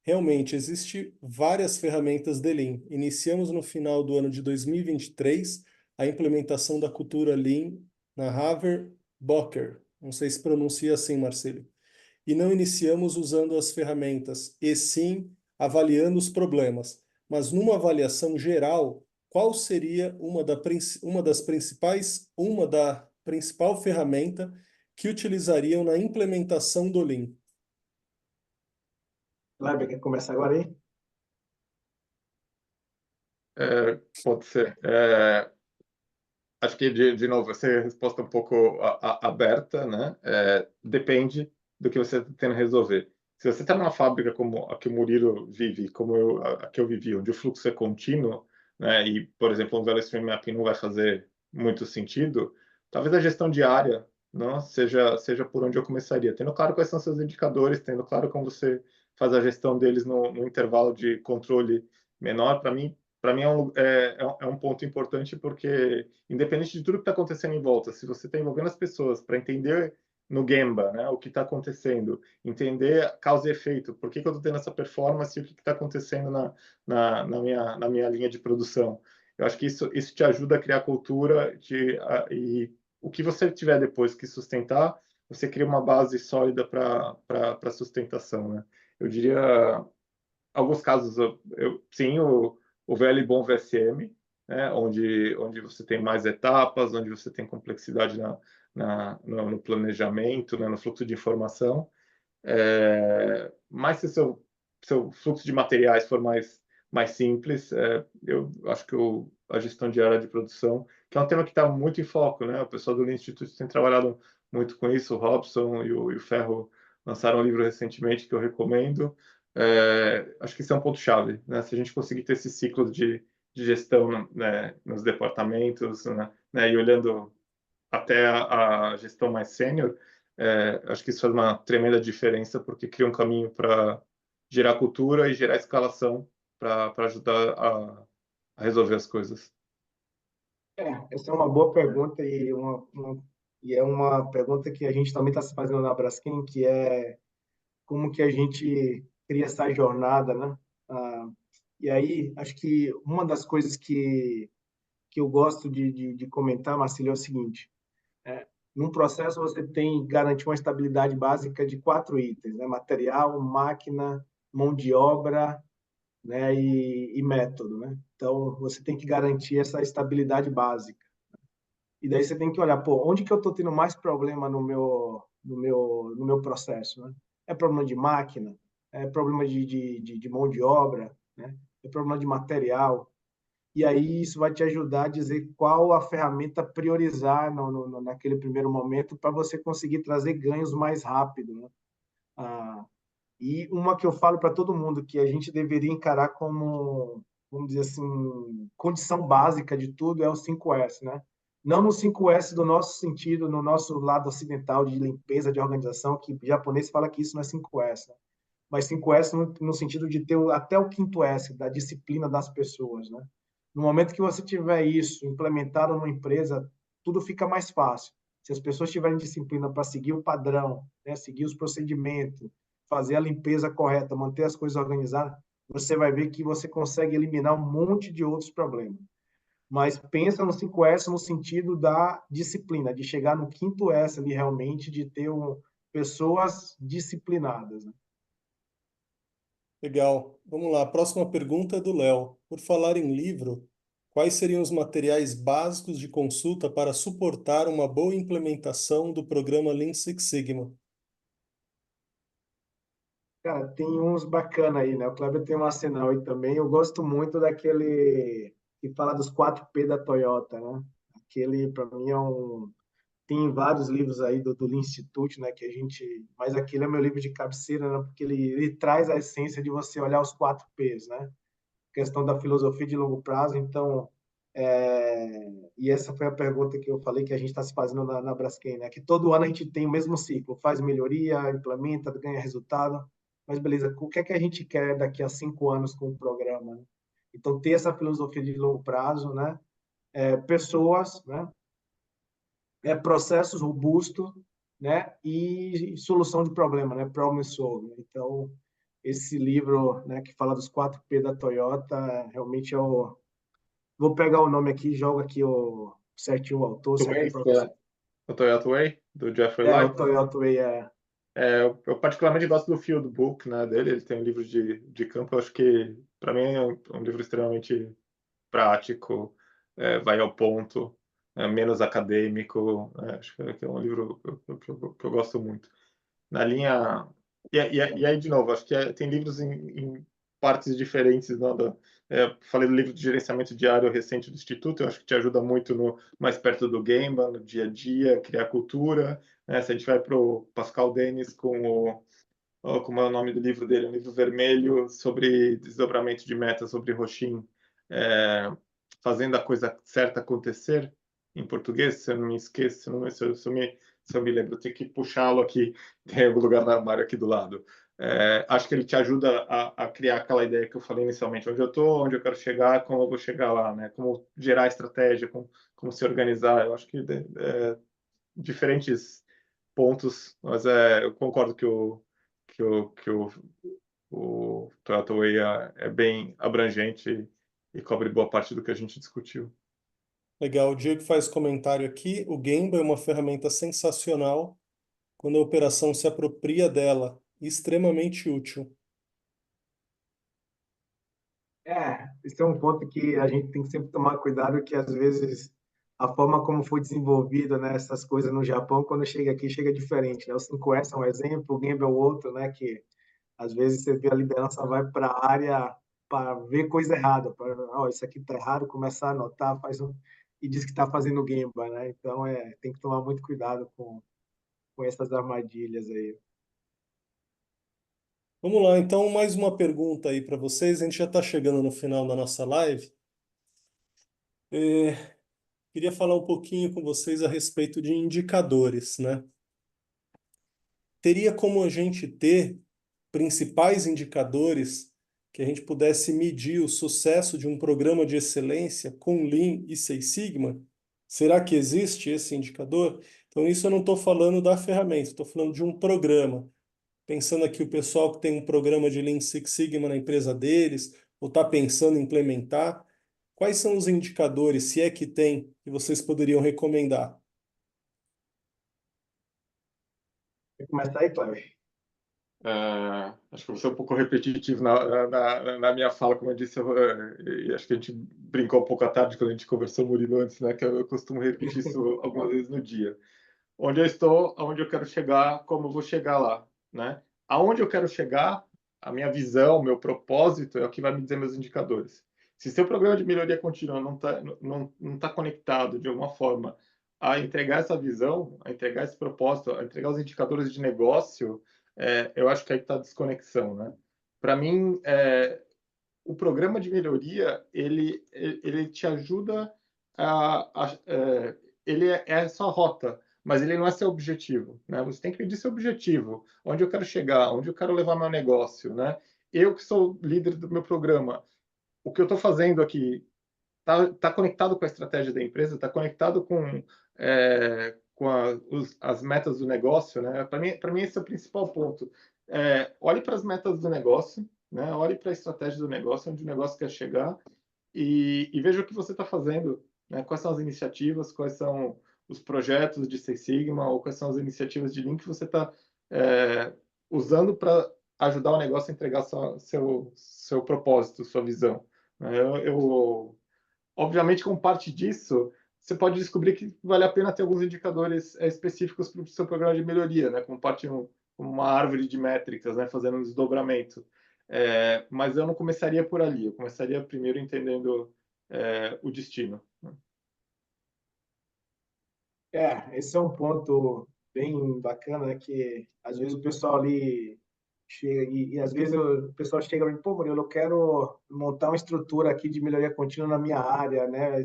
Realmente, existe várias ferramentas de Lean. Iniciamos no final do ano de 2023 a implementação da cultura Lean na Haver-Bocker. Não sei se pronuncia assim, Marcelo. E não iniciamos usando as ferramentas, e sim avaliando os problemas. Mas numa avaliação geral, qual seria uma da principal ferramenta que utilizariam na implementação do Lean? Kleber, quer começar agora aí? Pode ser. Acho que, de novo, essa é a resposta um pouco aberta, né? Depende do que você está tentando resolver. Se você está numa fábrica como a que o Murilo vive, como a que eu vivi, onde o fluxo é contínuo, né? E, por exemplo, um Value Stream Mapping não vai fazer muito sentido, talvez a gestão diária não seja por onde eu começaria. Tendo claro quais são seus indicadores, tendo claro como você faz a gestão deles no intervalo de controle menor, para mim é um ponto importante, porque independente de tudo que está acontecendo em volta, se você está envolvendo as pessoas para entender no Gemba, né, o que está acontecendo, entender causa e efeito, por que eu estou tendo essa performance e o que está acontecendo na minha linha de produção. Eu acho que isso te ajuda a criar cultura e o que você tiver depois que sustentar, você cria uma base sólida para sustentação, né? Eu diria, alguns casos, sim, o velho e bom VSM, né, onde você tem mais etapas, onde você tem complexidade no planejamento, né, no fluxo de informação. Mas se seu fluxo de materiais for mais simples, eu acho que a gestão diária de produção, que é um tema que está muito em foco, né? O pessoal do Instituto tem trabalhado muito com isso, o Robson e o Ferro lançaram um livro recentemente que eu recomendo. Acho que isso é um ponto-chave, né? Se a gente conseguir ter esse ciclo de gestão, né, nos departamentos, né, e olhando até a gestão mais sênior, acho que isso faz uma tremenda diferença, porque cria um caminho para gerar cultura e gerar escalação para ajudar a resolver as coisas. Essa é uma boa pergunta e é uma pergunta que a gente também está se fazendo na Braskem, que é como que a gente cria essa jornada, né? E aí, acho que uma das coisas que eu gosto de comentar, Marcelo, é o seguinte: num processo você tem que garantir uma estabilidade básica de 4 itens, né? Material, máquina, mão de obra, né? E método, né? Então, você tem que garantir essa estabilidade básica. E daí você tem que olhar, pô, onde que eu estou tendo mais problema no meu processo, né? É problema de máquina, é problema de mão de obra, né? É problema de material. E aí isso vai te ajudar a dizer qual a ferramenta priorizar naquele primeiro momento para você conseguir trazer ganhos mais rápido, né? E uma que eu falo para todo mundo que a gente deveria encarar como, vamos dizer assim, condição básica de tudo é o 5S, né? Não no 5S do nosso sentido, no nosso lado ocidental de limpeza, de organização, que o japonês fala que isso não é 5S, né? Mas 5S no sentido de ter até o quinto S, da disciplina das pessoas, né? No momento que você tiver isso implementado numa empresa, tudo fica mais fácil. Se as pessoas tiverem disciplina para seguir o padrão, né, seguir os procedimentos, fazer a limpeza correta, manter as coisas organizadas, você vai ver que você consegue eliminar um monte de outros problemas. Mas pensa no 5S no sentido da disciplina, de chegar no quinto S ali realmente, de ter pessoas disciplinadas, né? Legal. Vamos lá. A próxima pergunta é do Léo. Por falar em livro, quais seriam os materiais básicos de consulta para suportar uma boa implementação do programa Lean Six Sigma? Cara, tem uns bacana aí, né? O Kleber tem um arsenal aí também. Eu gosto muito daquele que fala dos 4P da Toyota, né? Aquele, para mim, é um. Tem vários livros aí do Lean Institute, né? Que a gente. Mas aquele é meu livro de cabeceira, né? Porque ele traz a essência de você olhar os 4Ps, né? Questão da filosofia de longo prazo. Então, e essa foi a pergunta que eu falei que a gente está se fazendo na Braskem, né? Que todo ano a gente tem o mesmo ciclo, faz melhoria, implementa, ganha resultado, mas beleza, o que é que a gente quer daqui a 5 anos com o programa, né? Então, ter essa filosofia de longo prazo, né? Pessoas, né? Processos robustos, né? E solução de problema, né? Problem solving. Então, esse livro, né, que fala dos 4P da Toyota, realmente é o. Vou pegar o nome aqui, jogo aqui certinho o autor, Do certinho o Way, professor. o Toyota Way, do Jeffrey O Light. Toyota Way Eu particularmente gosto do Field Book, né, dele. Ele tem um livro de campo. Eu acho que, para mim, é um livro extremamente prático, vai ao ponto, menos acadêmico. Acho que é um livro que eu gosto muito. Na linha. E aí, de novo, acho que tem livros em partes diferentes. Não, falei do livro de gerenciamento diário recente do Instituto. Eu acho que te ajuda muito mais perto do Gemba, no dia a dia, criar cultura. Se a gente vai para o Pascal Denis como é o nome do livro dele, um livro vermelho sobre desdobramento de metas, sobre Roshin, fazendo a coisa certa acontecer, em português, se eu não me esqueço, se eu me lembro, eu tenho que puxá-lo aqui, tem algum lugar no armário aqui do lado. Acho que ele te ajuda a criar aquela ideia que eu falei inicialmente, onde eu estou, onde eu quero chegar, como eu vou chegar lá, né? Como gerar estratégia, como se organizar. Eu acho que diferentes pontos, mas eu concordo que o Toyota Way é bem abrangente e cobre boa parte do que a gente discutiu. Legal. O Diego faz comentário aqui. O Gemba é uma ferramenta sensacional quando a operação se apropria dela, extremamente útil. esse é um ponto que a gente tem que sempre tomar cuidado, que às vezes a forma como foi desenvolvida, né, essas coisas no Japão, quando chega aqui, chega diferente, né? O 5S é um exemplo, o Gemba é o outro, né, que às vezes você vê a liderança vai para a área para ver coisa errada, para, isso aqui está errado, começar a anotar, e diz que está fazendo Gemba, né? Então, tem que tomar muito cuidado com essas armadilhas aí. Vamos lá, então, mais uma pergunta aí para vocês. A gente já está chegando no final da nossa live. Queria falar um pouquinho com vocês a respeito de indicadores, né? Teria como a gente ter principais indicadores que a gente pudesse medir o sucesso de um programa de excelência com Lean e Six Sigma? Será que existe esse indicador? Então, isso eu não estou falando da ferramenta, estou falando de um programa. Pensando aqui o pessoal que tem um programa de Lean Six Sigma na empresa deles, ou está pensando em implementar, quais são os indicadores, se é que tem, que vocês poderiam recomendar? Quer começar aí, Cláudio? Acho que eu vou ser um pouco repetitivo na minha fala, como eu disse, e acho que a gente brincou um pouco à tarde quando a gente conversou, Murilo, antes, né, que eu costumo repetir isso algumas vezes no dia. Onde eu estou, aonde eu quero chegar, como eu vou chegar lá, né? Aonde eu quero chegar, a minha visão, meu propósito é o que vai me dizer meus indicadores. Se seu programa de melhoria contínua não tá conectado de alguma forma a entregar essa visão, a entregar esse propósito, a entregar os indicadores de negócio, eu acho que aí está a desconexão, né? Para mim, o programa de melhoria ele te ajuda ele é sua rota, mas ele não é seu objetivo, né? Você tem que medir seu objetivo, onde eu quero chegar, onde eu quero levar meu negócio, né? Eu que sou líder do meu programa, o que eu estou fazendo aqui tá conectado com a estratégia da empresa, está conectado com as metas do negócio, né? Para mim esse é o principal ponto. Olhe para as metas do negócio, né? Olhe para a estratégia do negócio, onde o negócio quer chegar, e veja o que você está fazendo, né? Quais são as iniciativas, quais são os projetos de Six Sigma, ou quais são as iniciativas de Lean que você está usando para ajudar o negócio a entregar seu propósito, sua visão. Né? Obviamente, como parte disso, você pode descobrir que vale a pena ter alguns indicadores específicos para o seu programa de melhoria, né? Como parte como uma árvore de métricas, né? Fazendo um desdobramento. Mas eu não começaria por ali. Eu começaria primeiro entendendo o destino. Né? Esse é um ponto bem bacana, né? Que às vezes o pessoal ali chega e às vezes o pessoal chega e pô, Murilo, eu quero montar uma estrutura aqui de melhoria contínua na minha área, né?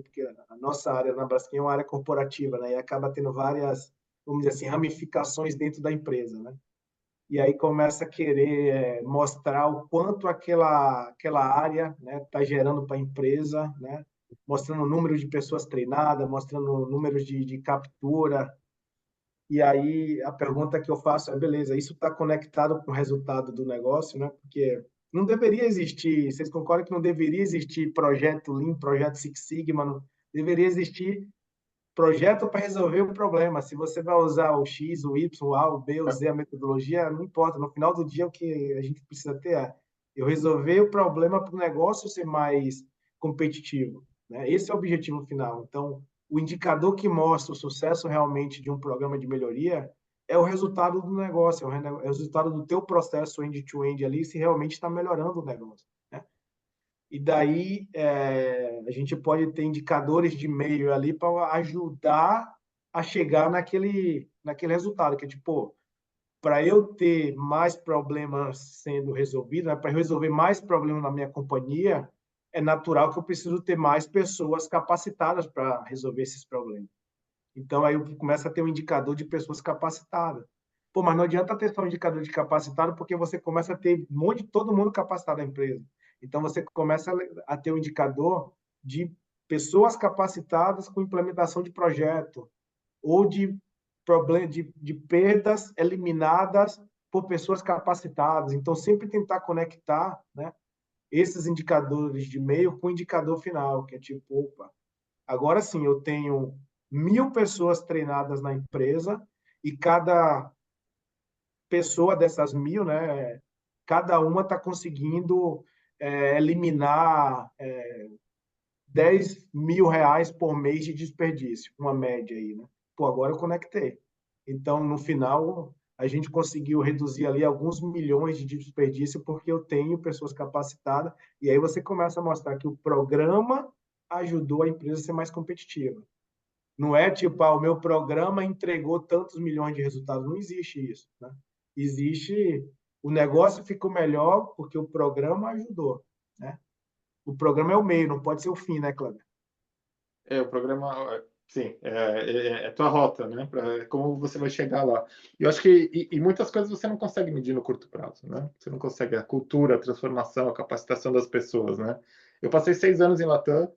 Porque a nossa área na Braskem é uma área corporativa, né? E acaba tendo várias, vamos dizer assim, ramificações dentro da empresa, né? E aí começa a querer mostrar o quanto aquela área, né, está gerando para a empresa, né? Mostrando o número de pessoas treinadas, mostrando o número de captura. E aí a pergunta que eu faço é, beleza, isso está conectado com o resultado do negócio, né? Porque não deveria existir, vocês concordam que não deveria existir projeto Lean, projeto Six Sigma, não deveria existir projeto para resolver o problema. Se você vai usar o X, o Y, o A, o B, o Z, a metodologia, não importa. No final do dia, o que a gente precisa ter é eu resolver o problema para o negócio ser mais competitivo. Né? Esse é o objetivo final. Então, o indicador que mostra o sucesso realmente de um programa de melhoria é o resultado do negócio, é o resultado do teu processo end-to-end ali, se realmente está melhorando o negócio. Né? E daí a gente pode ter indicadores de meio ali para ajudar a chegar naquele resultado, que é tipo, para eu ter mais problemas sendo resolvidos, né, para resolver mais problemas na minha companhia, é natural que eu preciso ter mais pessoas capacitadas para resolver esses problemas. Então, aí eu começo a ter um indicador de pessoas capacitadas. Pô, mas não adianta ter só um indicador de capacitado, porque você começa a ter um monte de todo mundo capacitado na empresa. Então, você começa a ter um indicador de pessoas capacitadas com implementação de projeto, ou de problema de perdas eliminadas por pessoas capacitadas. Então, sempre tentar conectar, né, esses indicadores de meio com o indicador final, que é tipo, opa, agora sim, eu tenho 1.000 pessoas treinadas na empresa e cada pessoa dessas 1.000, né, cada uma está conseguindo eliminar 10.000 reais por mês de desperdício, uma média aí, né? Pô, agora eu conectei. Então, no final, a gente conseguiu reduzir ali alguns milhões de desperdício porque eu tenho pessoas capacitadas e aí você começa a mostrar que o programa ajudou a empresa a ser mais competitiva. Não é tipo, o meu programa entregou tantos milhões de resultados. Não existe isso. Né? Existe, o negócio ficou melhor porque o programa ajudou. Né? O programa é o meio, não pode ser o fim, né, Cláudio? O programa, sim, é tua rota, né? Para como você vai chegar lá. E eu acho que e muitas coisas você não consegue medir no curto prazo, né? Você não consegue a cultura, a transformação, a capacitação das pessoas, né? Eu passei 6 anos em Latam,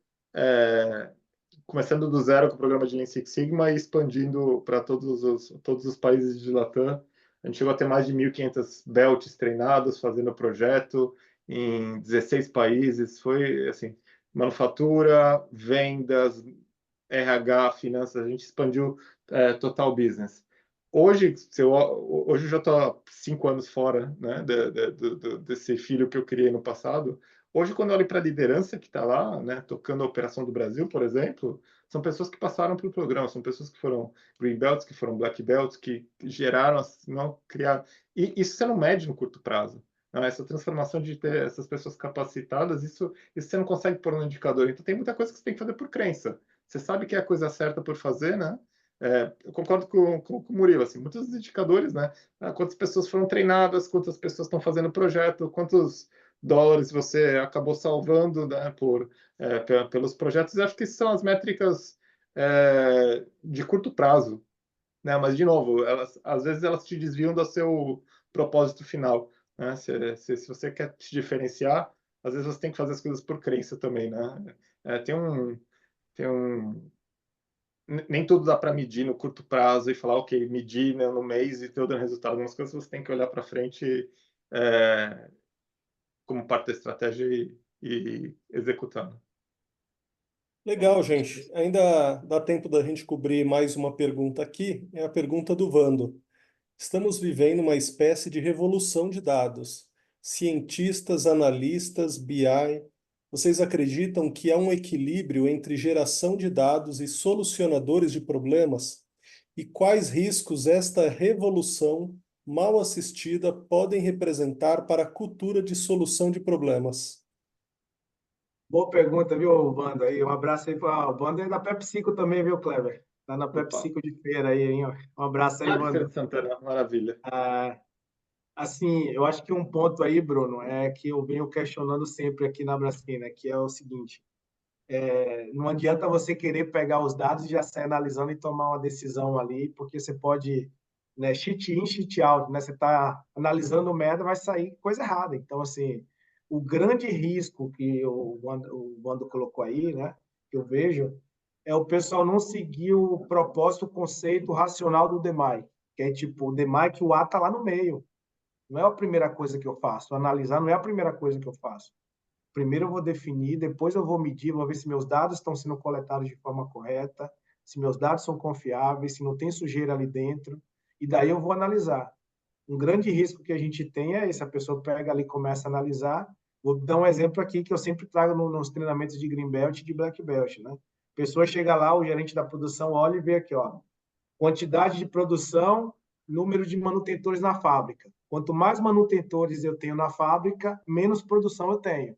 começando do zero com o programa de Lean Six Sigma e expandindo para todos os países de Latam. A gente chegou a ter mais de 1.500 belts treinados, fazendo o projeto em 16 países. Foi, assim, manufatura, vendas, RH, finanças, a gente expandiu total business. Hoje eu já estou há 5 anos fora, né, desse filho que eu criei no passado. Hoje, quando eu olho para a liderança que está lá, né, tocando a operação do Brasil, por exemplo, são pessoas que passaram pelo programa, são pessoas que foram green belts, que foram black belts, que geraram, não criaram. E isso você não mede no curto prazo. Não, essa transformação de ter essas pessoas capacitadas, isso você não consegue pôr no indicador. Então, tem muita coisa que você tem que fazer por crença. Você sabe que é a coisa certa por fazer, né? Eu concordo com o Murilo, assim, muitos indicadores, né? Quantas pessoas foram treinadas, quantas pessoas estão fazendo o projeto, quantos dólares você acabou salvando, né, pelos projetos. Eu acho que são as métricas de curto prazo, né? Mas, de novo, às vezes elas te desviam do seu propósito final, né? Se você quer te diferenciar, às vezes você tem que fazer as coisas por crença também, né? Tem um nem tudo dá para medir no curto prazo e falar, ok, medir, né, no mês e ter dando resultado. Algumas coisas você tem que olhar para frente como parte da estratégia e executando. Legal, gente. Ainda dá tempo da gente cobrir mais uma pergunta aqui. É a pergunta do Vando. Estamos vivendo uma espécie de revolução de dados. Cientistas, analistas, BI, vocês acreditam que há um equilíbrio entre geração de dados e solucionadores de problemas? E quais riscos esta revolução mal assistida podem representar para a cultura de solução de problemas? Boa pergunta, viu, Wanda? Um abraço aí para o Wanda é da PepsiCo também, viu, Kleber? Tá na Opa, PepsiCo de feira aí, hein? Ó. Um abraço aí, lá de Feira Wanda. de Santana, maravilha. Assim, eu acho que um ponto aí, Bruno, é que eu venho questionando sempre aqui na Braskem, né, que é o seguinte: não adianta você querer pegar os dados e já sair analisando e tomar uma decisão ali, porque você pode, né, cheat in, cheat out, né? Você está analisando merda, vai sair coisa errada. Então, assim, o grande risco que o Wando colocou aí, né, que eu vejo, é o pessoal não seguir o propósito, o conceito racional do DMAI, que é tipo, o DMAI que o A está lá no meio. Não é a primeira coisa que eu faço. Analisar não é a primeira coisa que eu faço. Primeiro eu vou definir, depois eu vou medir, vou ver se meus dados estão sendo coletados de forma correta, se meus dados são confiáveis, se não tem sujeira ali dentro, e daí eu vou analisar. Um grande risco que a gente tem é esse, a pessoa pega ali e começa a analisar. Vou dar um exemplo aqui que eu sempre trago nos treinamentos de Green Belt e de Black Belt, né? A pessoa chega lá, o gerente da produção olha e vê aqui, ó, quantidade de produção, número de manutentores na fábrica. Quanto mais manutentores eu tenho na fábrica, menos produção eu tenho.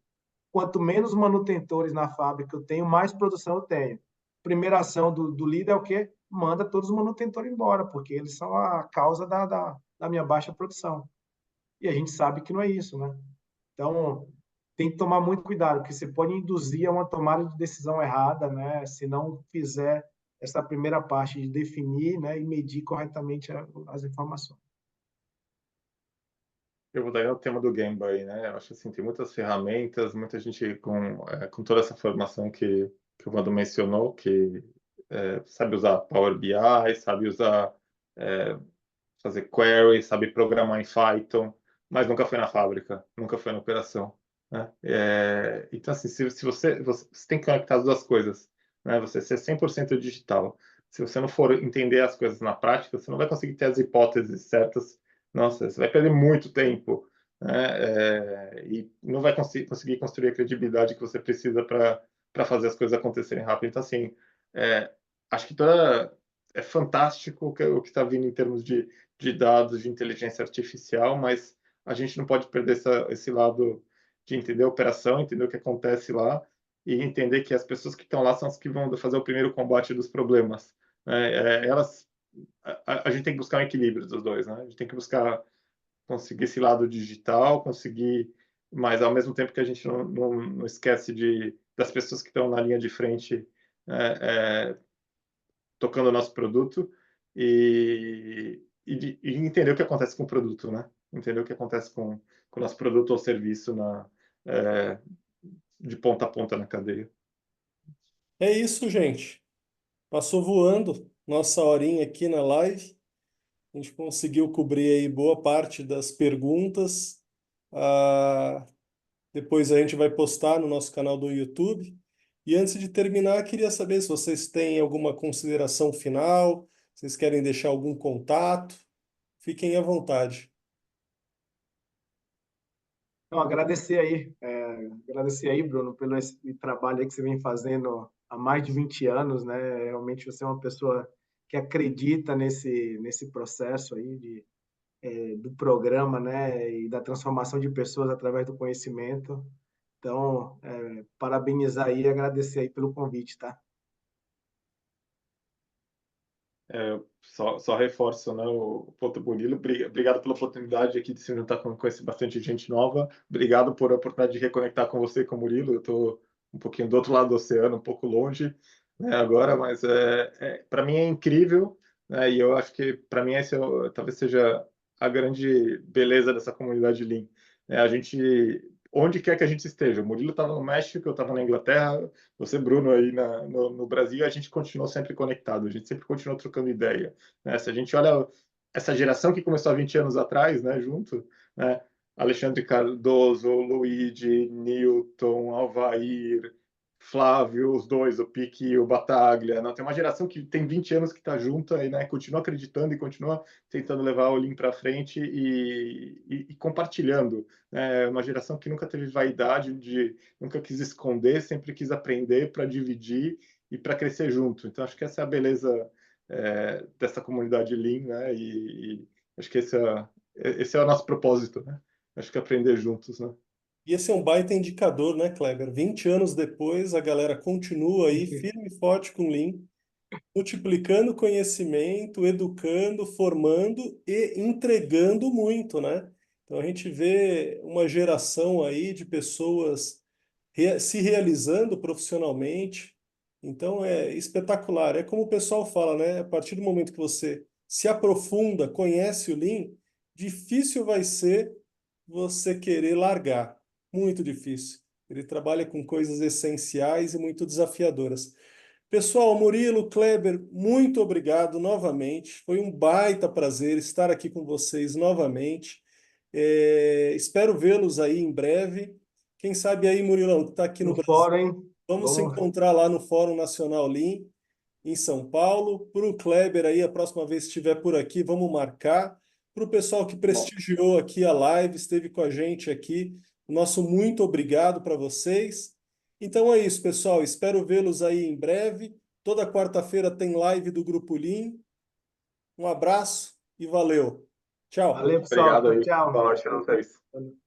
Quanto menos manutentores na fábrica eu tenho, mais produção eu tenho. Primeira ação do líder é o quê? Manda todos os manutentores embora, porque eles são a causa da minha baixa produção. E a gente sabe que não é isso, né? Então, tem que tomar muito cuidado, porque você pode induzir a uma tomada de decisão errada, né? Se não fizer essa primeira parte de definir, né, e medir corretamente as informações. Eu vou dar o tema do Gemba aí, né? Eu acho assim, tem muitas ferramentas, muita gente com toda essa formação que o Vando mencionou, que sabe usar Power BI, sabe usar fazer query, sabe programar em Python, mas nunca foi na fábrica, nunca foi na operação, né? Então, assim, se você tem que conectar as duas coisas, né? Você ser 100% digital. Se você não for entender as coisas na prática, você não vai conseguir ter as hipóteses certas. Nossa, você vai perder muito tempo, né? E não vai conseguir construir a credibilidade que você precisa para fazer as coisas acontecerem rápido. Então, assim, acho que é fantástico o que está vindo em termos de dados, de inteligência artificial, mas a gente não pode perder esse lado de entender a operação, entender o que acontece lá e entender que as pessoas que estão lá são as que vão fazer o primeiro combate dos problemas. A gente tem que buscar um equilíbrio dos dois, né? A gente tem que buscar conseguir esse lado digital, conseguir, mas ao mesmo tempo que a gente não esquece das pessoas que estão na linha de frente tocando o nosso produto e entender o que acontece com o produto, né? Entender o que acontece com o nosso produto ou serviço é, de ponta a ponta na cadeia. É isso, gente. Passou voando nossa horinha aqui na live. A gente conseguiu cobrir aí boa parte das perguntas. Depois a gente vai postar no nosso canal do YouTube. E antes de terminar, queria saber se vocês têm alguma consideração final, se vocês querem deixar algum contato. Fiquem à vontade. Então, agradecer aí, Bruno, pelo esse trabalho aí que você vem fazendo há mais de 20 anos, né? Realmente você é uma pessoa que acredita nesse processo aí do programa, né? E da transformação de pessoas através do conhecimento. Então, parabenizar aí e agradecer aí pelo convite, tá? Só reforço, né, o ponto Murilo. Obrigado pela oportunidade aqui de se juntar com conhecer bastante gente nova. Obrigado por a oportunidade de reconectar com você e com o Murilo. Eu estou um pouquinho do outro lado do oceano, um pouco longe, né, agora, mas para mim é incrível, né, e eu acho que para mim esse talvez seja a grande beleza dessa comunidade Lean. A gente, onde quer que a gente esteja, o Murilo estava no México, eu estava na Inglaterra, você, Bruno, aí no Brasil, a gente continuou sempre conectado, a gente sempre continuou trocando ideia, né? Se a gente olha essa geração que começou há 20 anos atrás, né, junto, né, Alexandre Cardoso, Luigi, Newton, Alvair, Flávio, os dois, o Pique e o Bataglia. Não, tem uma geração que tem 20 anos que está junta e, né, continua acreditando e continua tentando levar o Lean para frente e compartilhando. É uma geração que nunca teve vaidade, nunca quis esconder, sempre quis aprender para dividir e para crescer junto. Então, acho que essa é a beleza dessa comunidade Lean, né? E acho que esse é o nosso propósito, né? Acho que aprender juntos, né? E esse é um baita indicador, né, Kleber? 20 anos depois, a galera continua aí firme e forte com o Lean, multiplicando conhecimento, educando, formando e entregando muito, né? Então a gente vê uma geração aí de pessoas se realizando profissionalmente. Então é espetacular. É como o pessoal fala, né? A partir do momento que você se aprofunda, conhece o Lean, difícil vai ser você querer largar. Muito difícil. Ele trabalha com coisas essenciais e muito desafiadoras. Pessoal, Murilo, Kleber, muito obrigado novamente. Foi um baita prazer estar aqui com vocês novamente. Espero vê-los aí em breve. Quem sabe aí, Murilão, que está aqui no No Brasil, fórum, hein? vamos se Vamos. encontrar lá no Fórum Nacional Lean, em São Paulo. Para o Kleber aí, a próxima vez que estiver por aqui, vamos marcar. Para o pessoal que Bom, prestigiou aqui a live, esteve com a gente aqui, nosso muito obrigado para vocês. Então é isso, pessoal. Espero vê-los aí em breve. Toda quarta-feira tem live do Grupo Lean. Um abraço e valeu. Tchau. Valeu, pessoal. obrigado Tchau, aí. tchau. Boa noite a vocês.